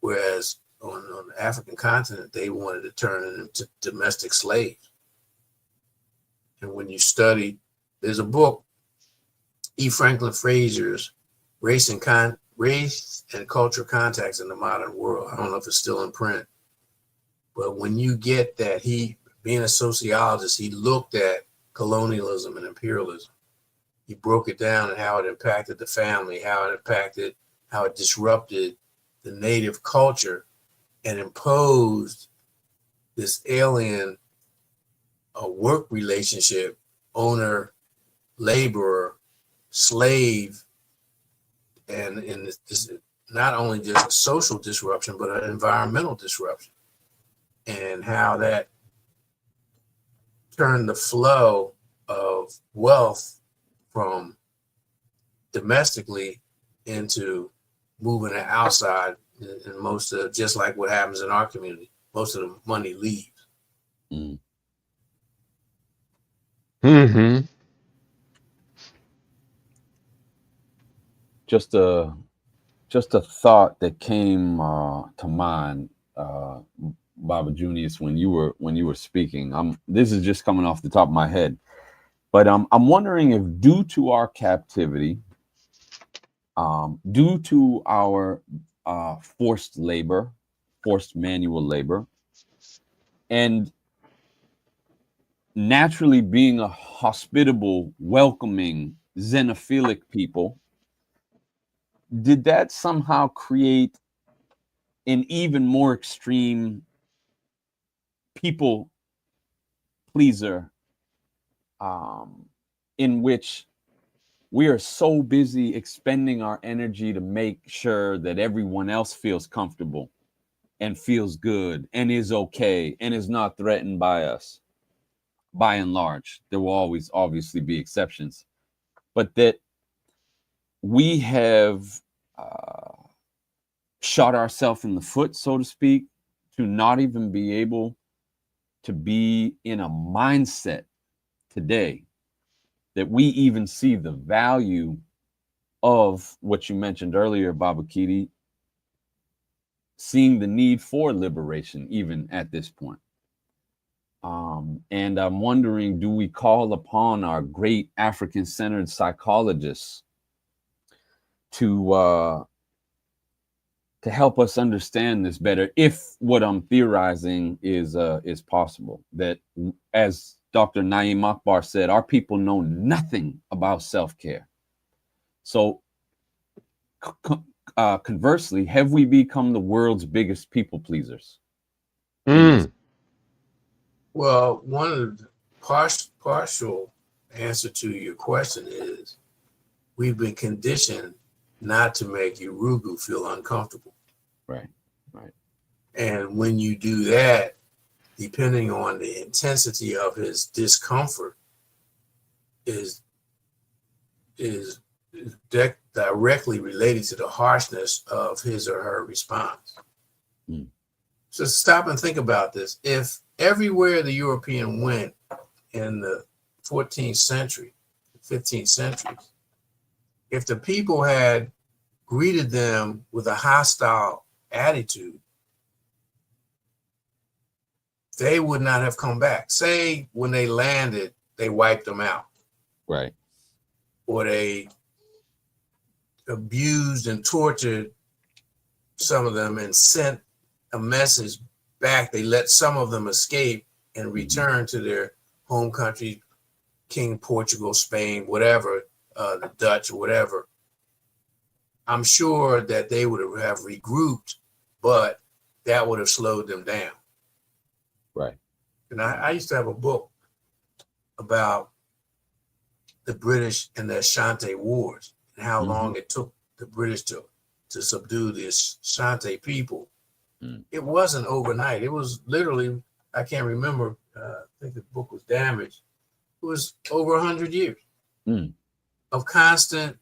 whereas on the African continent, they wanted to turn them into domestic slaves. And when you study, there's a book, E. Franklin Fraser's Race and Culture Contacts in the Modern World. I don't know if it's still in print, but when you get that, being a sociologist, he looked at colonialism and imperialism. He broke it down and how it impacted the family, how it disrupted the native culture and imposed this alien work relationship, owner, laborer, slave, and this not only just a social disruption, but an environmental disruption, and how that turned the flow of wealth from domestically into moving it outside. And most of, just like what happens in our community, most of the money leaves. Mm-hmm. Just a thought that came to mind, Baba Junius, when you were speaking. This is just coming off the top of my head, but I'm wondering if, due to our captivity, due to our forced manual labor, and naturally being a hospitable, welcoming, xenophilic people, did that somehow create an even more extreme people pleaser, in which we are so busy expending our energy to make sure that everyone else feels comfortable and feels good and is okay and is not threatened by us? By and large, there will always obviously be exceptions, but that we have shot ourselves in the foot, so to speak, to not even be able to be in a mindset today that we even see the value of what you mentioned earlier, Baba Kiti, seeing the need for liberation even at this point. And I'm wondering, do we call upon our great African-centered psychologists to to help us understand this better, if what I'm theorizing is possible. That, as Dr. Naeem Akbar said, our people know nothing about self-care. So conversely, have we become the world's biggest people pleasers? Well, one of the partial answer to your question is we've been conditioned not to make Urugu feel uncomfortable. Right, right. And when you do that, depending on the intensity of his discomfort, is directly related to the harshness of his or her response. Mm. So stop and think about this. If everywhere the European went in the 14th century, 15th centuries, if the people had greeted them with a hostile attitude, they would not have come back. Say when they landed, they wiped them out. Right. Or they abused and tortured some of them and sent a message back. They let some of them escape and return to their home country, King Portugal, Spain, whatever, the Dutch or whatever. I'm sure that they would have regrouped, but that would have slowed them down. Right. And I used to have a book about the British and the Ashanti Wars and how long it took the British to subdue the Ashanti people. It wasn't overnight. It was literally, I can't remember, I think the book was damaged. It was over 100 years of constant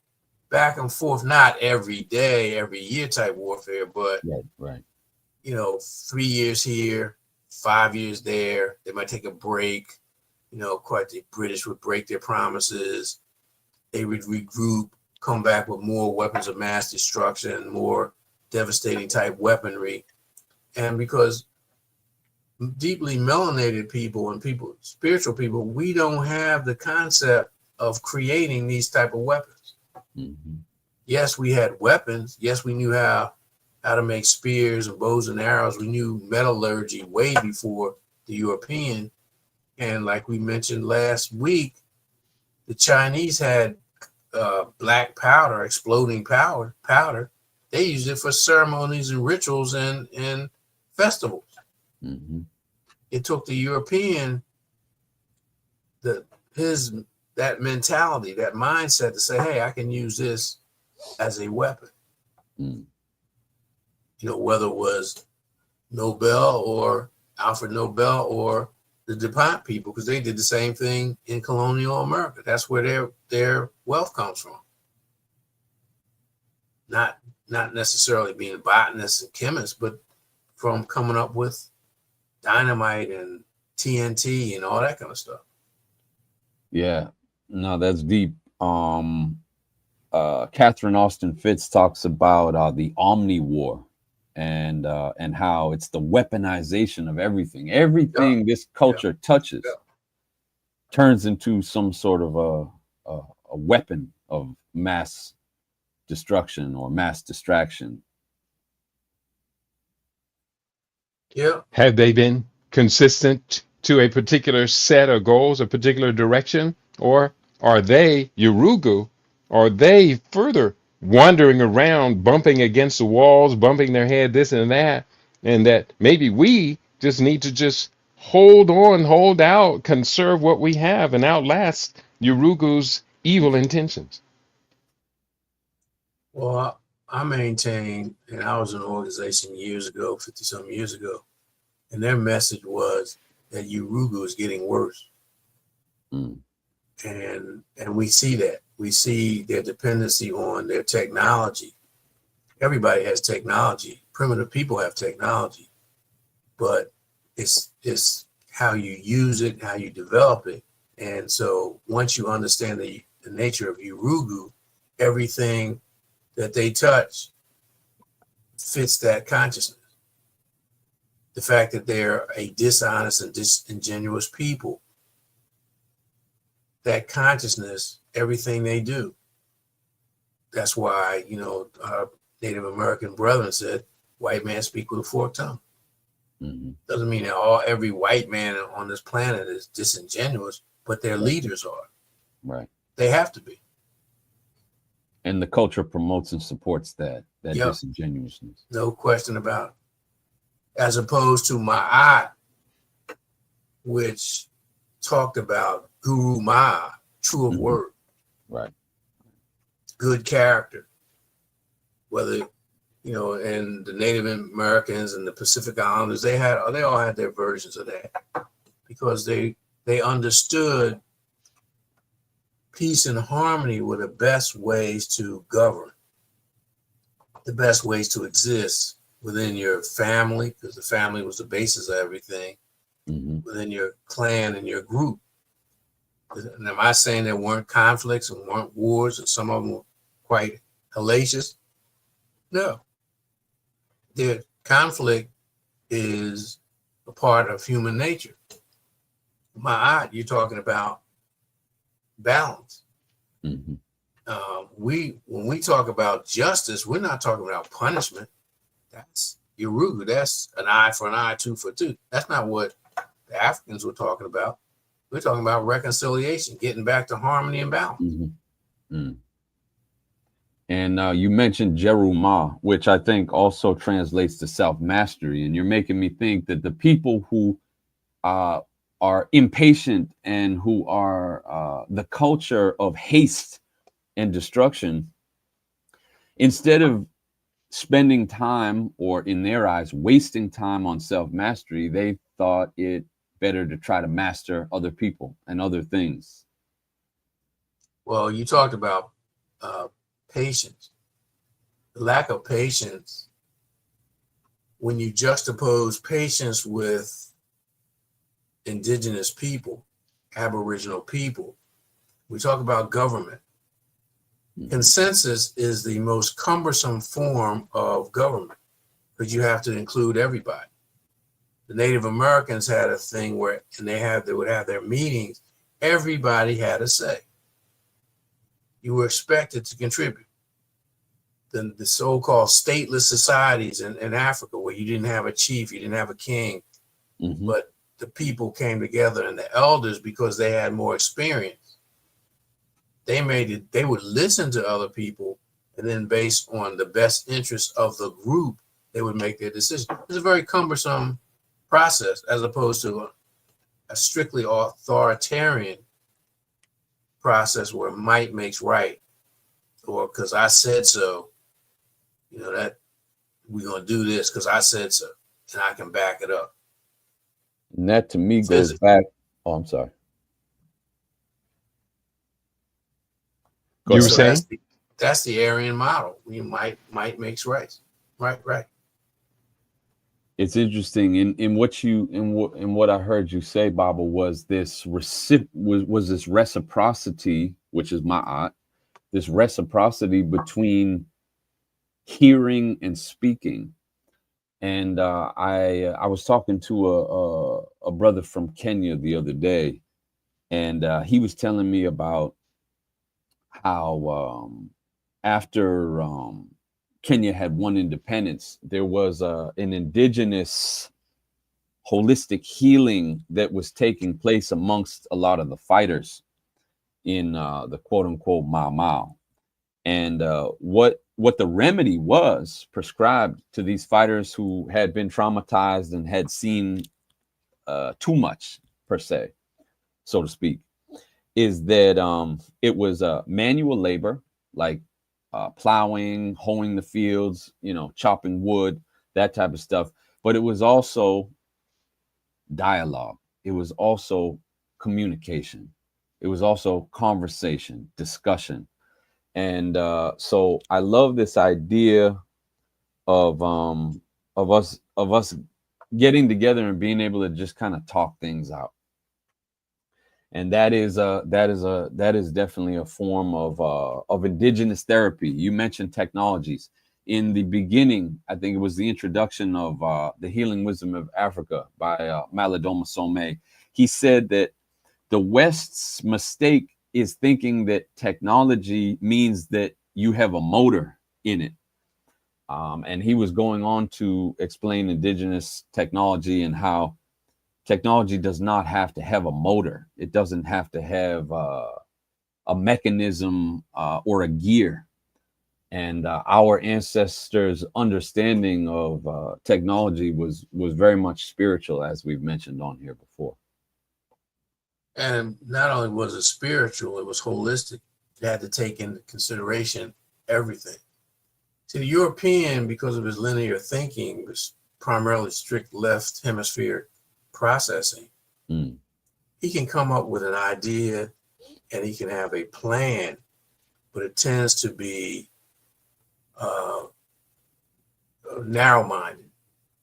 back and forth, not every day, every year type warfare, but right. 3 years here, 5 years there. They might take a break. Quite the British would break their promises. They would regroup, come back with more weapons of mass destruction, more devastating type weaponry. And because deeply melanated people and spiritual people, we don't have the concept of creating these type of weapons. Yes, we had weapons. Yes, we knew how to make spears and bows and arrows. We knew metallurgy way before the European. And like we mentioned last week, the Chinese had black powder, exploding powder. They used it for ceremonies and rituals and festivals. It took the European that mentality, that mindset to say, hey, I can use this as a weapon. Whether it was Nobel or Alfred Nobel or the DuPont people, because they did the same thing in colonial America. That's where their wealth comes from. Not necessarily being botanists and chemists, but from coming up with dynamite and TNT and all that kind of stuff. Yeah, no, that's deep. Catherine Austin Fitts talks about the Omni War and how it's the weaponization of everything. Everything this culture touches turns into some sort of a weapon of mass destruction or mass distraction. Yeah. Have they been consistent to a particular set of goals, a particular direction? Or are they, Urugu, are they further wandering around, bumping against the walls, bumping their head, this and that maybe we just need to just hold on, hold out, conserve what we have, and outlast Urugu's evil intentions? Well, I maintain, and I was in an organization years ago, 50-some years ago, and their message was that Urugu is getting worse. And we see that. We see their dependency on their technology. Everybody has technology. Primitive people have technology. But it's how you use it, how you develop it. And so once you understand the nature of Urugu, everything that they touch fits that consciousness. The fact that they're a dishonest and disingenuous people, that consciousness, everything they do. That's why, our Native American brethren said, white man speak with a forked tongue. Mm-hmm. Doesn't mean that every white man on this planet is disingenuous, but their leaders are. Right. They have to be. And the culture promotes and supports that Yep. disingenuousness. No question about it. As opposed to Ma'at, which talked about Guru Ma, true of word, Right. good character. Whether, and the Native Americans and the Pacific Islanders, they all had their versions of that, because they understood peace and harmony were the best ways to govern, the best ways to exist within your family, because the family was the basis of everything, within your clan and your group. And am I saying there weren't conflicts and weren't wars, and some of them were quite hellacious? No. The conflict is a part of human nature. Ma'at, you're talking about balance. Mm-hmm. When we talk about justice, we're not talking about punishment. That's Yoruba. That's an eye for an eye, tooth for tooth. That's not what the Africans were talking about. We're talking about reconciliation, getting back to harmony and balance. Mm-hmm. Mm. And you mentioned Jeruma, which I think also translates to self-mastery. And you're making me think that the people who are impatient and who are the culture of haste and destruction, instead of spending time, or in their eyes, wasting time on self-mastery, they thought it better to try to master other people and other things. Well, you talked about patience. The lack of patience, when you juxtapose patience with indigenous people, Aboriginal people, we talk about government. Consensus is the most cumbersome form of government, because you have to include everybody. The Native Americans had a thing where, and they would have their meetings, everybody had a say. You were expected to contribute. The so-called stateless societies in Africa, where you didn't have a chief, you didn't have a king, but the people came together, and the elders, because they had more experience, they would listen to other people, and then based on the best interest of the group, they would make their decision. It's a very cumbersome process, as opposed to a strictly authoritarian process where might makes right, or because I said so, that we're going to do this because I said so, and I can back it up. And that to me goes back. Oh, I'm sorry. You were saying? That's the Aryan model. You might makes right. Right. It's interesting in what I heard you say, Baba, was this this reciprocity, which is ma'at, this reciprocity between hearing and speaking. And I was talking to a brother from Kenya the other day, and he was telling me about how after Kenya had won independence, there was an indigenous holistic healing that was taking place amongst a lot of the fighters in the quote unquote Mau Mau. And what the remedy was prescribed to these fighters who had been traumatized and had seen too much, per se, so to speak, is that it was manual labor, like plowing, hoeing the fields, chopping wood, that type of stuff. But it was also dialogue. It was also communication. It was also conversation, discussion. And so I love this idea of us getting together and being able to just kind of talk things out. And that is definitely a form of indigenous therapy. You mentioned technologies. In the beginning, I think it was the introduction of The Healing Wisdom of Africa by Malidoma Somé. He said that the West's mistake is thinking that technology means that you have a motor in it. And he was going on to explain indigenous technology and how technology does not have to have a motor. It doesn't have to have a mechanism or a gear. And our ancestors' understanding of technology was very much spiritual, as we've mentioned on here before. And not only was it spiritual, it was holistic. It had to take into consideration everything. See, the European, because of his linear thinking, was primarily strict left hemisphere processing. Mm. He can come up with an idea and he can have a plan, but it tends to be narrow-minded,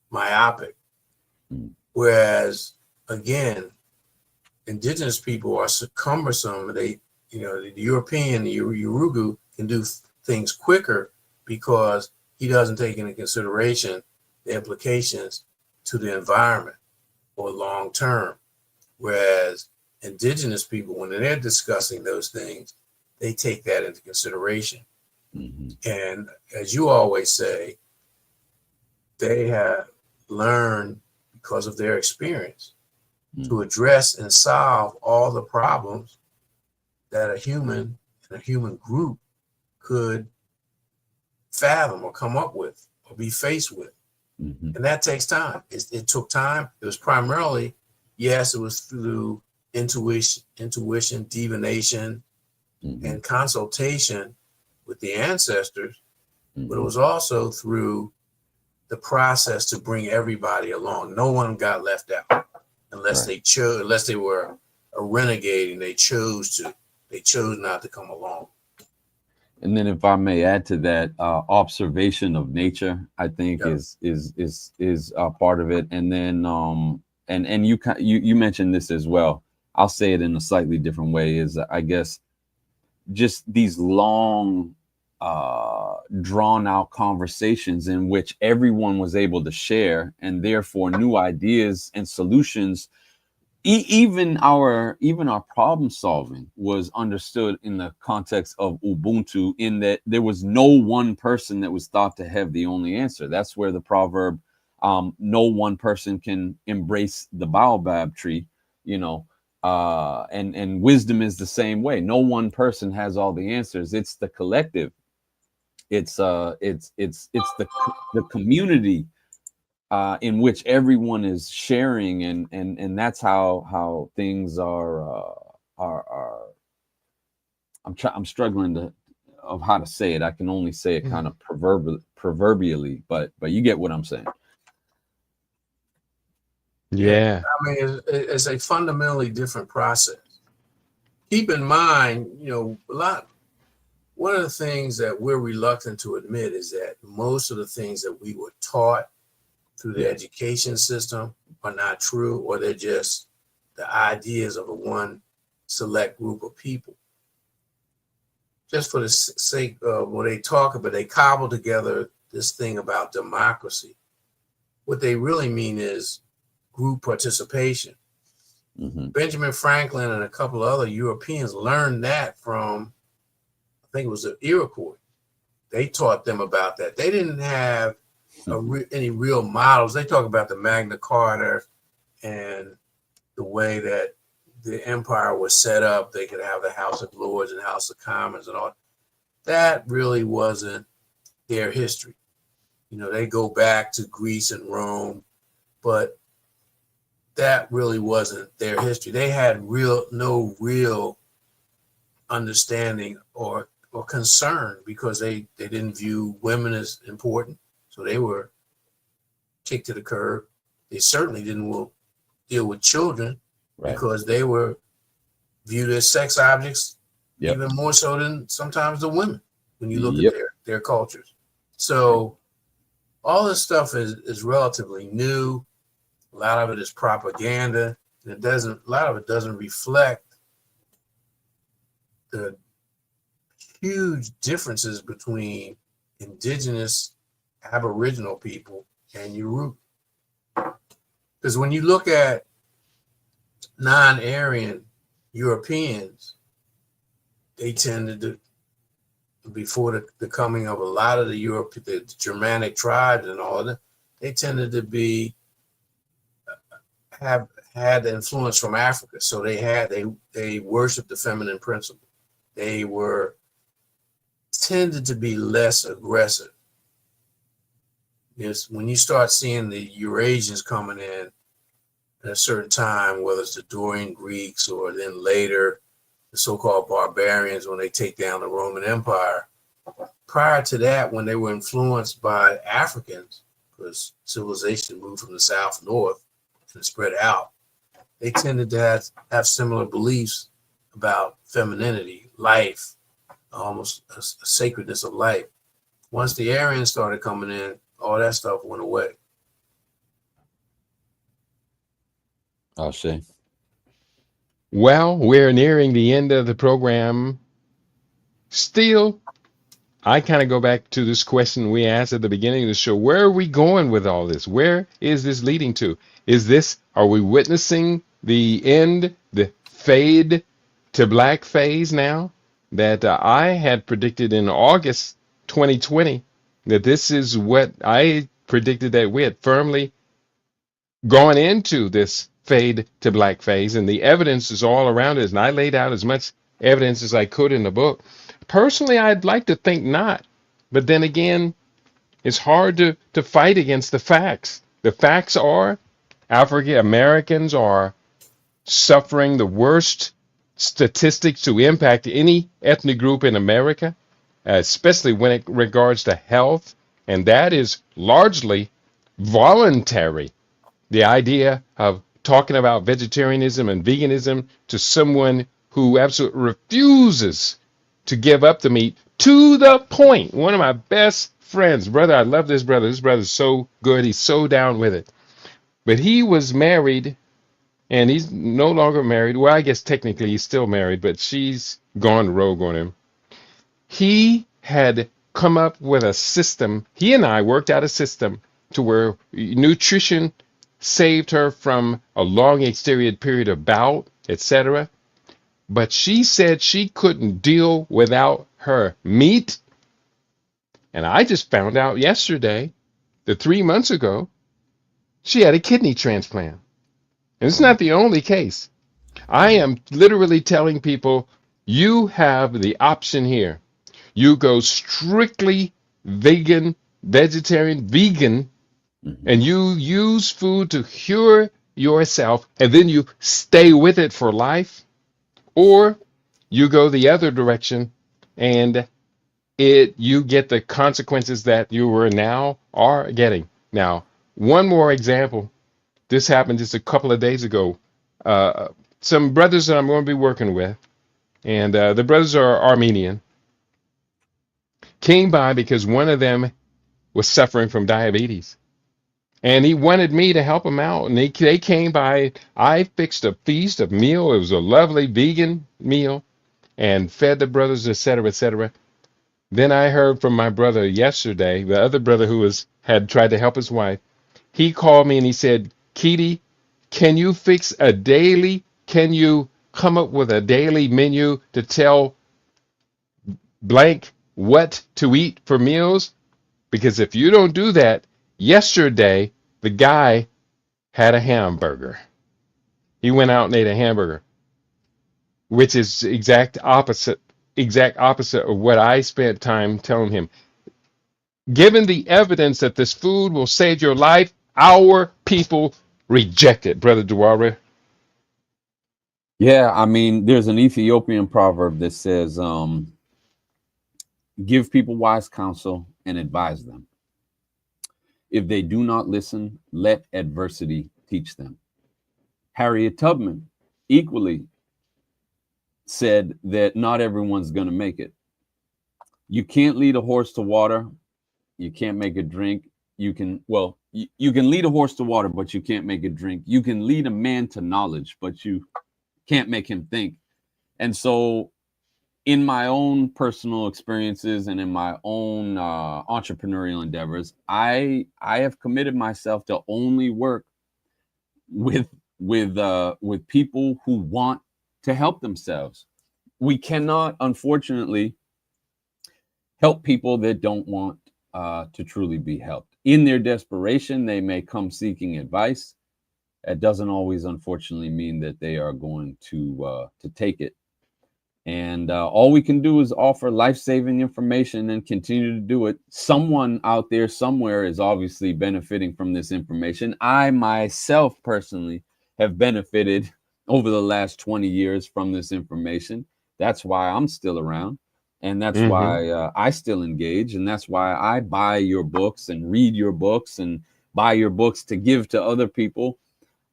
myopic. Mm. Whereas, again, indigenous people are so cumbersome. They, the European, the Urugu, can do things quicker because he doesn't take into consideration the implications to the environment or long term. Whereas indigenous people, when they're discussing those things, they take that into consideration. Mm-hmm. And as you always say, they have learned because of their experience to address and solve all the problems that a human and a human group could fathom or come up with or be faced with. Mm-hmm. And that takes time. It took time. It was primarily, yes, it was through intuition, divination, Mm-hmm. and consultation with the ancestors, Mm-hmm. but it was also through the process to bring everybody along. No one got left out unless Right. they chose, unless they were a renegade and they chose not to come along. And then, if I may add to that, observation of nature, I think Yep. is part of it. And then, and you mentioned this as well. I'll say it in a slightly different way. Is I guess just these long, drawn out conversations in which everyone was able to share, and therefore new ideas and solutions. Even our problem solving was understood in the context of Ubuntu, in that there was no one person that was thought to have the only answer. That's where the proverb, no one person can embrace the baobab tree, and wisdom is the same way. No one person has all the answers. It's the collective. It's the community in which everyone is sharing, and that's how things are. I'm struggling of how to say it. I can only say it kind of proverbially, but you get what I'm saying. Yeah. I mean, it's a fundamentally different process. Keep in mind, one of the things that we're reluctant to admit is that most of the things that we were taught through the education system are not true, or they're just the ideas of a one select group of people. Just for the sake of what they talk about, they cobble together this thing about democracy. What they really mean is group participation. Mm-hmm. Benjamin Franklin and a couple of other Europeans learned that from, I think it was the Iroquois. They taught them about that. They didn't have any real models. They talk about the Magna Carta and the way that the empire was set up. They could have the House of Lords and House of Commons and all. That really wasn't their history. They go back to Greece and Rome, but that really wasn't their history. They had no real understanding or concern, because they didn't view women as important. So they were kicked to the curb. They certainly didn't deal with children, right, because they were viewed as sex objects, even more so than sometimes the women when you look at their cultures. So all this stuff is relatively new. A lot of it is propaganda. And a lot of it doesn't reflect the huge differences between indigenous Aboriginal people and Yoruba. Because when you look at non-Aryan Europeans, they tended to before the coming of a lot of the Germanic tribes and all of them, they tended to have had influence from Africa. So they worshiped the feminine principle. They tended to be less aggressive. Yes, when you start seeing the Eurasians coming in at a certain time, whether it's the Dorian Greeks or then later the so-called barbarians when they take down the Roman Empire. Prior to that, when they were influenced by Africans, because civilization moved from the south north and spread out, they tended to have similar beliefs about femininity, life, almost a sacredness of life. Once the Aryans started coming in, all that stuff went away. I'll say. Well, we're nearing the end of the program. Still, I kind of go back to this question we asked at the beginning of the show. Where are we going with all this? Where is this leading to? Are we witnessing the end, the fade to black phase now that I had predicted in August 2020, that this is what I predicted, that we had firmly gone into this fade to black phase, and the evidence is all around us. And I laid out as much evidence as I could in the book. Personally, I'd like to think not, but then again, it's hard to fight against the facts. The facts are African Americans are suffering the worst statistics to impact any ethnic group in America, especially when it regards to health, and that is largely voluntary. The idea of talking about vegetarianism and veganism to someone who absolutely refuses to give up the meat, to the point. One of my best friends, brother, I love this brother. This brother's so good. He's so down with it. But he was married, and he's no longer married. Well, I guess technically he's still married, but she's gone rogue on him. He had come up with a system. He and I worked out a system to where nutrition saved her from a long extended period of bowel, etc. But she said she couldn't deal without her meat. And I just found out yesterday that 3 months ago, she had a kidney transplant. And it's not the only case. I am literally telling people, you have the option here. You go strictly vegan, vegetarian, vegan, and you use food to cure yourself, and then you stay with it for life, or you go the other direction and you get the consequences that you are getting. Now, one more example. This happened just a couple of days ago. Some brothers that I'm going to be working with, and the brothers are Armenian, came by because one of them was suffering from diabetes. And he wanted me to help him out. And they came by. I fixed a feast, a meal. It was a lovely vegan meal, and fed the brothers, etc., etc. Then I heard from my brother yesterday, the other brother who had tried to help his wife. He called me and he said, Keedy, can you come up with a daily menu to tell blank what to eat for meals? Because if you don't do that, yesterday, the guy had a hamburger. He went out and ate a hamburger, which is exact opposite of what I spent time telling him. Given the evidence that this food will save your life, our people reject it, Brother Duwara. Yeah, I mean, there's an Ethiopian proverb that says, give people wise counsel and advise them. If they do not listen, let adversity teach them. Harriet Tubman equally said that not everyone's going to make it. You can't lead a horse to water. You can't make it drink. You can lead a horse to water, but you can't make it drink. You can lead a man to knowledge, but you can't make him think. And so in my own personal experiences and in my own entrepreneurial endeavors, I have committed myself to only work with people who want to help themselves. We cannot, unfortunately, help people that don't want to truly be helped. In their desperation, they may come seeking advice. That doesn't always, unfortunately, mean that they are going to take it. And all we can do is offer life-saving information and continue to do it. Someone out there somewhere is obviously benefiting from this information. I myself personally have benefited over the last 20 years from this information. That's why I'm still around. And that's Mm-hmm. why I still engage. And that's why I buy your books and read your books and buy your books to give to other people.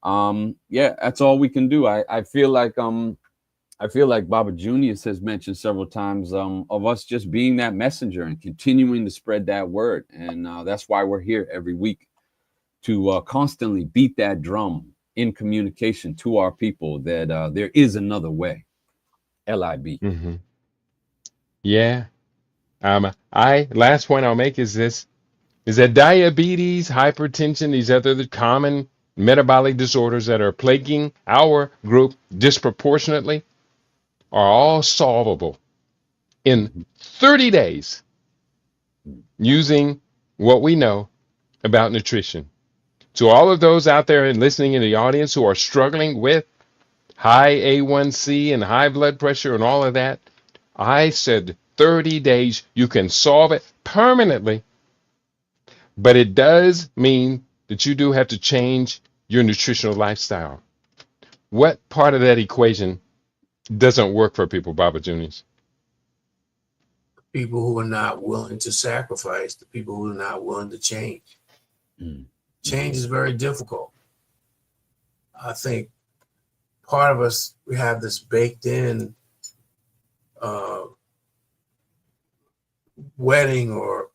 Yeah, that's all we can do. I feel like Baba Junius has mentioned several times of us just being that messenger and continuing to spread that word. And that's why we're here every week to constantly beat that drum in communication to our people that there is another way. LIB. Mm-hmm. Yeah. I last point I'll make is this: is that diabetes, hypertension, these other common metabolic disorders that are plaguing our group disproportionately are all solvable in Mhm. 30 days using what we know about nutrition. To all of those out there and listening in the audience who are struggling with high A1C and high blood pressure and all of that, I said 30 days, you can solve it permanently. But it does mean that you do have to change your nutritional lifestyle. What part of that equation doesn't work for people, Baba Juniors? People who are not willing to sacrifice, the people who are not willing to change. Mm. Change is very difficult. I think part of us, we have this baked in uh, wedding or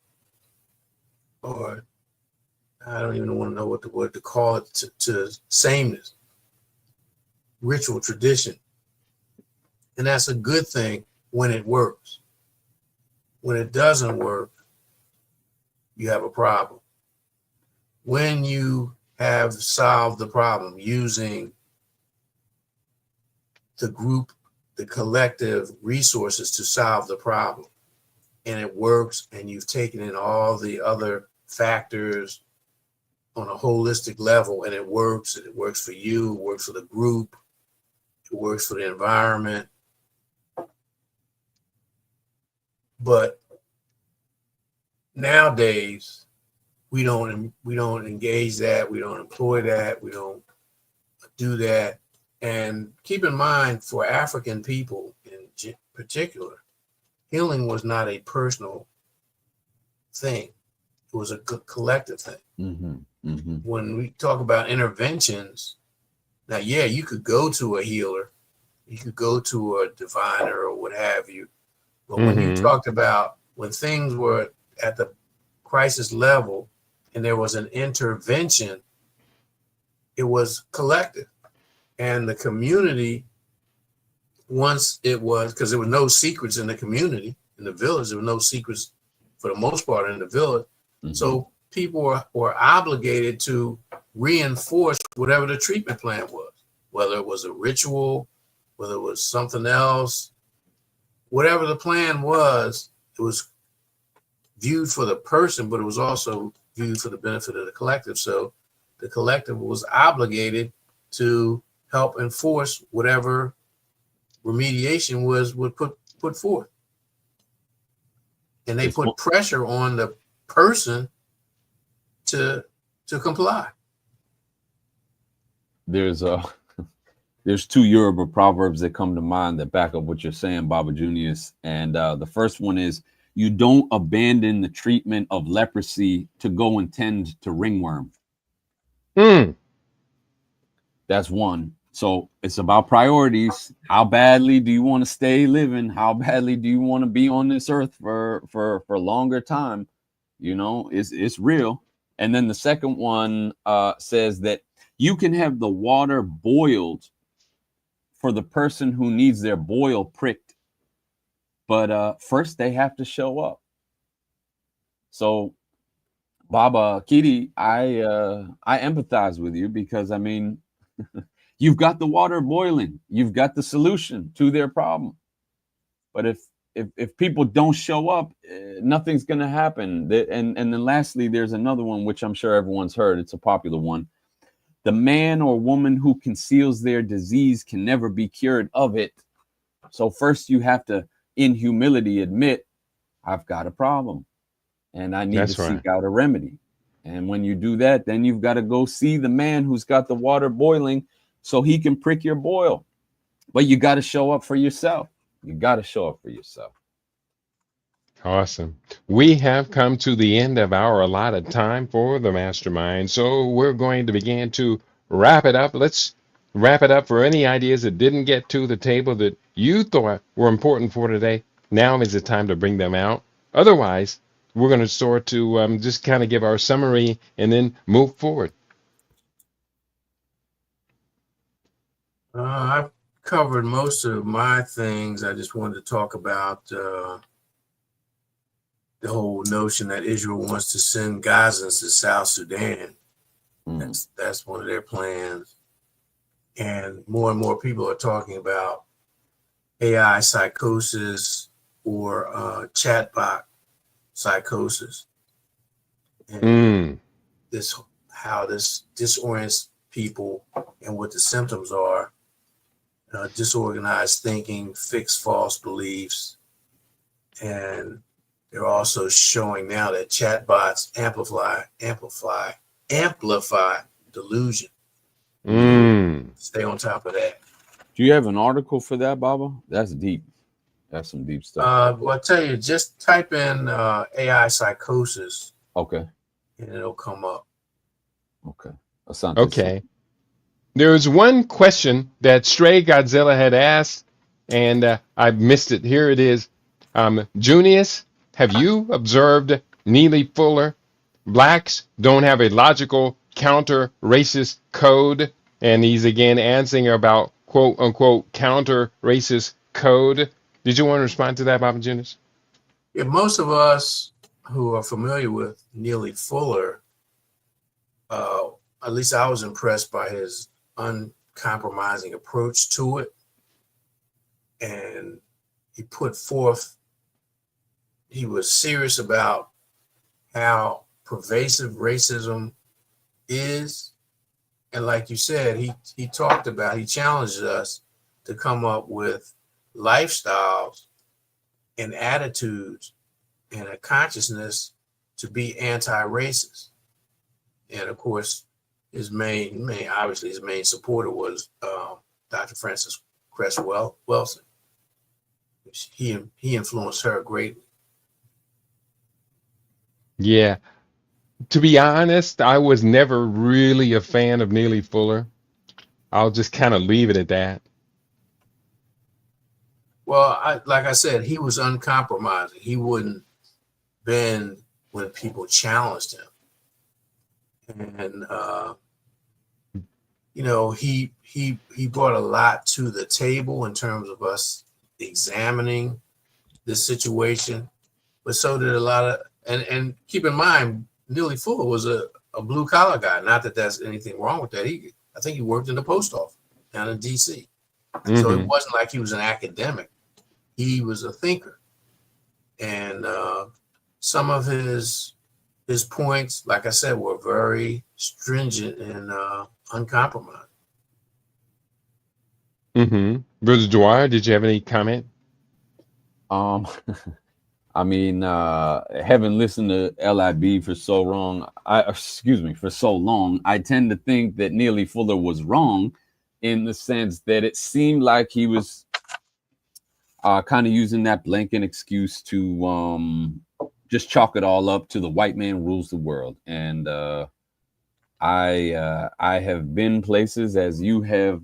I don't even want to know what the word to call it, to sameness, ritual tradition. And that's a good thing when it works. When it doesn't work, you have a problem. When you have solved the problem using the group, the collective resources to solve the problem, and it works, and you've taken in all the other factors on a holistic level, and it works for you, it works for the group, it works for the environment. But nowadays, we don't engage that, we don't employ that, we don't do that. And keep in mind, for African people in particular, healing was not a personal thing. It was a collective thing. Mm-hmm. Mm-hmm. When we talk about interventions, now, yeah, you could go to a healer, you could go to a diviner or what have you. But when you Mm-hmm. talked about when things were at the crisis level and there was an intervention, it was collective. And the community, once it was, because there were no secrets in the community, in the village, there were no secrets for the most part in the village. Mm-hmm. So people were obligated to reinforce whatever the treatment plan was, whether it was a ritual, whether it was something else, whatever the plan was, it was viewed for the person, but it was also viewed for the benefit of the collective. So the collective was obligated to help enforce whatever remediation would put forth. And they It's put pressure on the person to comply. there's there's two Yoruba proverbs that come to mind that back up what you're saying, Baba Junius. And the first one is, you don't abandon the treatment of leprosy to go and tend to ringworm. Mm. That's one. So it's about priorities. How badly do you want to stay living? How badly do you want to be on this earth for longer time? You know, it's real. And then the second one says that you can have the water boiled for the person who needs their boil pricked, but first they have to show up. So Baba Kiri, I empathize with you, because I mean, you've got the water boiling, you've got the solution to their problem. But if if people don't show up, nothing's going to happen. And then lastly, there's another one which I'm sure everyone's heard. It's a popular one. The man or woman who conceals their disease can never be cured of it. So first you have to, in humility, admit, I've got a problem and I need to That's right. seek out a remedy. And when you do that, then you've got to go see the man who's got the water boiling so he can prick your boil. But you got to show up for yourself. You got to show up for yourself. Awesome. We have come to the end of our allotted time for the mastermind. So we're going to begin to wrap it up. Let's wrap it up for any ideas that didn't get to the table that you thought were important for today. Now is the time to bring them out. Otherwise, we're going to sort to just kind of give our summary and then move forward. I've covered most of my things. I just wanted to talk about the whole notion that Israel wants to send Gazans to South Sudan. That's one of their plans. And more people are talking about AI psychosis or chatbot psychosis. And how this disorients people and what the symptoms are. Disorganized thinking, fixed false beliefs. And they're also showing now that chatbots amplify delusion. Stay on top of that. Do you have an article for that, Baba? That's deep. That's some deep stuff. Well, I'll tell you, just type in AI psychosis. Okay. And it'll come up. Okay. Asante. Okay. There's one question that Stray Godzilla had asked, and I missed it. Here it is. Junius, have you observed Neely Fuller? Blacks don't have a logical counter racist code. And he's again answering about quote unquote counter racist code. Did you want to respond to that, Baba Junius? Yeah, most of us who are familiar with Neely Fuller, at least I was impressed by his uncompromising approach to it. And he put forth, he was serious about how pervasive racism is. And like you said, he talked about, he challenged us to come up with lifestyles and attitudes and a consciousness to be anti-racist. And of course, his main supporter was Dr. Frances Cress Welsing. He influenced her greatly. Yeah. To be honest, I was never really a fan of Neely Fuller. I'll just kind of leave it at that. Well, like I said, he was uncompromising. He wouldn't bend when people challenged him. And he brought a lot to the table in terms of us examining this situation, but so did a lot of, and keep in mind, Neely Fuller was a blue collar guy. Not that there's anything wrong with that. I think he worked in the post office down in DC. So it wasn't like he was an academic. He was a thinker. And some of his points, like I said, were very stringent and uncompromised. Brother Dwyer, did you have any comment? I mean, having listened to LIB for so long, I tend to think that Neely Fuller was wrong in the sense that it seemed like he was kind of using that blanket excuse to just chalk it all up to the white man rules the world. And I have been places, as you have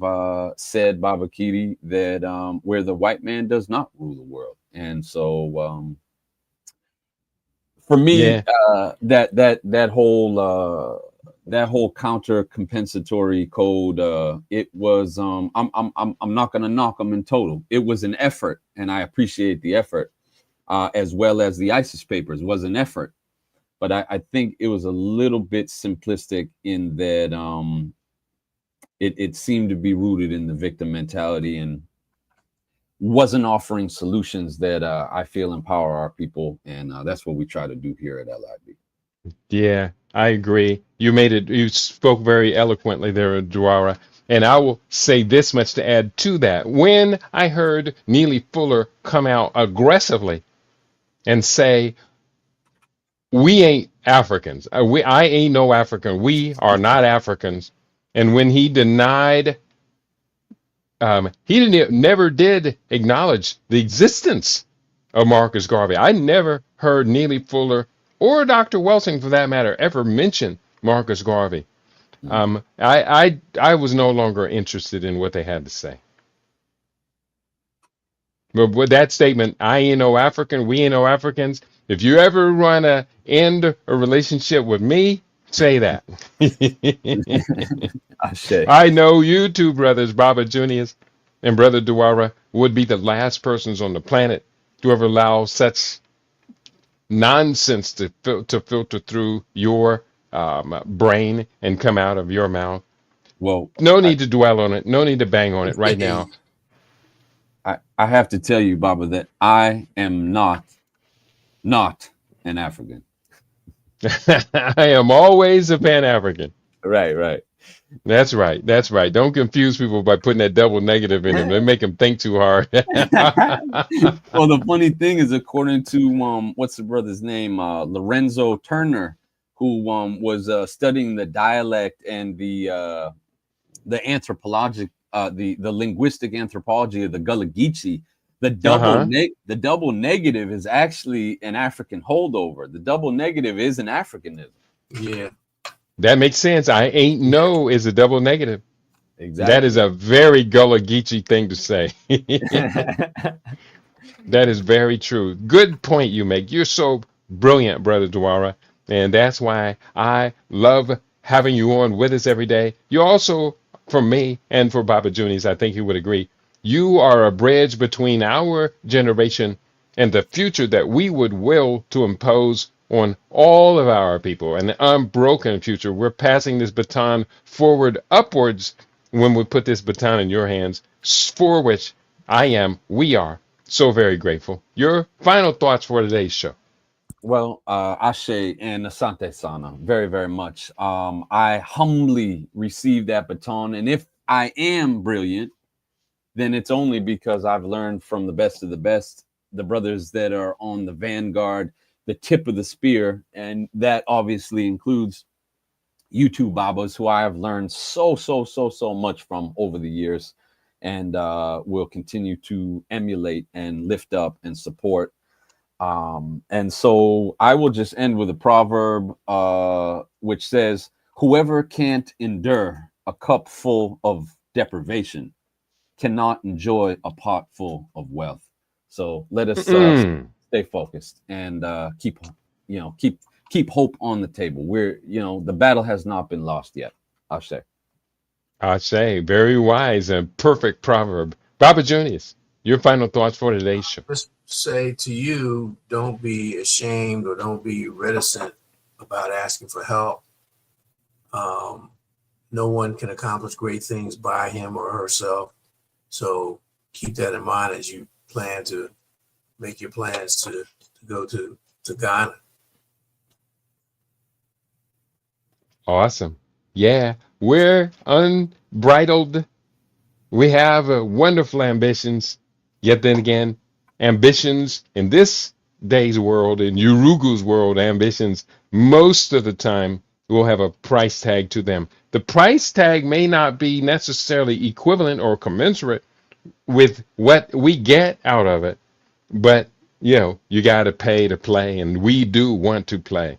said, Baba Kiti, that where the white man does not rule the world. And so for me, that whole counter compensatory code, it was I'm not going to knock them in total. It was an effort, and I appreciate the effort, as well as the ISIS papers was an effort. But I think it was a little bit simplistic in that it seemed to be rooted in the victim mentality. And wasn't offering solutions that I feel empower our people, and that's what we try to do here at LIB. Yeah, I agree. You made it, you spoke very eloquently there, Dwara. And I will say this much to add to that. When I heard Neely Fuller come out aggressively and say, we ain't Africans, I ain't no African, we are not Africans. And when he denied, he never did acknowledge the existence of Marcus Garvey. I never heard Neely Fuller or Dr. Welsing, for that matter, ever mention Marcus Garvey. I was no longer interested in what they had to say. But with that statement, I ain't no African, we ain't no Africans. If you ever want to end a relationship with me, say that. I say. I know you two brothers, Baba Junius and Brother Dwara, would be the last persons on the planet to ever allow such nonsense to filter through your brain and come out of your mouth. Well, No need to dwell on it. No need to bang on it right now. I have to tell you, Baba, that I am not an African. I am always a Pan-African. Right. That's right. That's right. Don't confuse people by putting that double negative in them. They make them think too hard. Well, the funny thing is, according to what's the brother's name, Lorenzo Turner, who was studying the dialect and the anthropologic, the linguistic anthropology of the Gullah Geechee. The double negative is actually an African holdover. The double negative is an Africanism. Yeah. That makes sense. I ain't no is a double negative. Exactly. That is a very Gullah Geechee thing to say. That is very true. Good point you make. You're so brilliant, Brother Dwara. And that's why I love having you on with us every day. You also, for me and for Baba Junius, I think he would agree, you are a bridge between our generation and the future that we would will to impose on all of our people, an unbroken future. We're passing this baton forward, upwards, when we put this baton in your hands, for which we are so very grateful. Your final thoughts for today's show? Well, Ashe and Asante Sana, very, very much. I humbly receive that baton. And if I am brilliant, then it's only because I've learned from the best of the best, the brothers that are on the vanguard, the tip of the spear. And that obviously includes you two Babas, who I have learned so much from over the years, and will continue to emulate and lift up and support. And so I will just end with a proverb which says, whoever can't endure a cup full of deprivation cannot enjoy a pot full of wealth. So let us stay focused and keep hope on the table. The battle has not been lost yet. I say Very wise and perfect proverb. Baba Junius, your final thoughts for today's show? Let's say to you, don't be ashamed or don't be reticent about asking for help. No one can accomplish great things by him or herself. So keep that in mind as you plan to make your plans to go to Ghana. Awesome. Yeah, we're unbridled. We have wonderful ambitions. Yet then again, ambitions in this day's world, in Urugu's world, ambitions most of the time will have a price tag to them. The price tag may not be necessarily equivalent or commensurate with what we get out of it, but you got to pay to play, and we do want to play.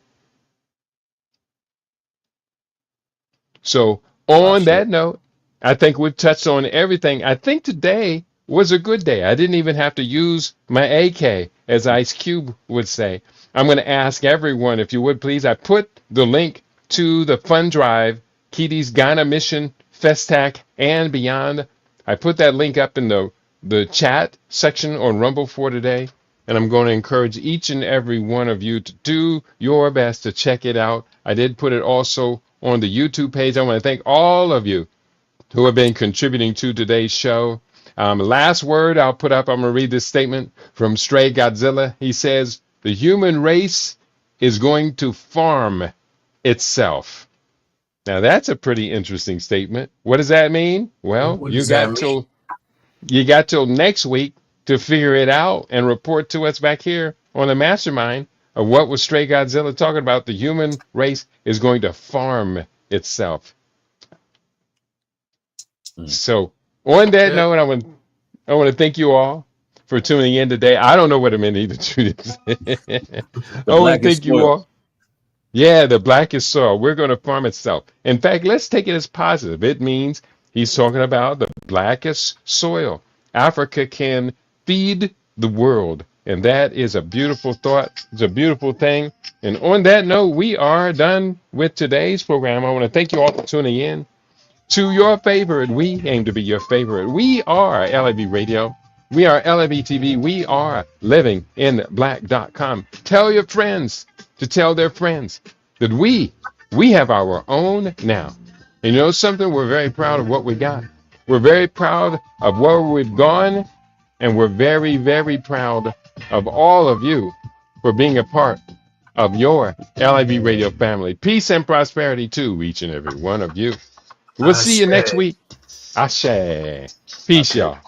So on that note, I think we've touched on everything. I think today was a good day. I didn't even have to use my AK, as Ice Cube would say. I'm going to ask everyone, if you would please, I put the link to the fund drive, Kitty's Ghana Mission, Festac, and beyond. I put that link up in the chat section on Rumble for today, and I'm going to encourage each and every one of you to do your best to check it out. I did put it also on the YouTube page. I want to thank all of you who have been contributing to today's show. Last word I'll put up, I'm going to read this statement from Stray Godzilla. He says, the human race is going to farm itself. Now, that's a pretty interesting statement. What does that mean? Well, What does that mean? you got till next week to figure it out and report to us back here on the mastermind of what was Stray Godzilla talking about. The human race is going to farm itself. So on that Okay. note, I want to thank you all for tuning in today. I don't know what it meant either, Judith. The I want to blackest thank you soil. all. Yeah, the blackest soil. We're going to farm itself. In fact, let's take it as positive. It means he's talking about the blackest soil. Africa can feed the world. And that is a beautiful thought. It's a beautiful thing. And on that note, we are done with today's program. I want to thank you all for tuning in to your favorite. We aim to be your favorite. We are LAB Radio. We are LAB TV. We are livinginblack.com. Tell your friends to tell their friends that we have our own now. And you know something? We're very proud of what we got. We're very proud of where we've gone. And we're very, very proud of all of you for being a part of your LAB Radio family. Peace and prosperity to each and every one of you. We'll see you next week. Ashe. Peace, y'all.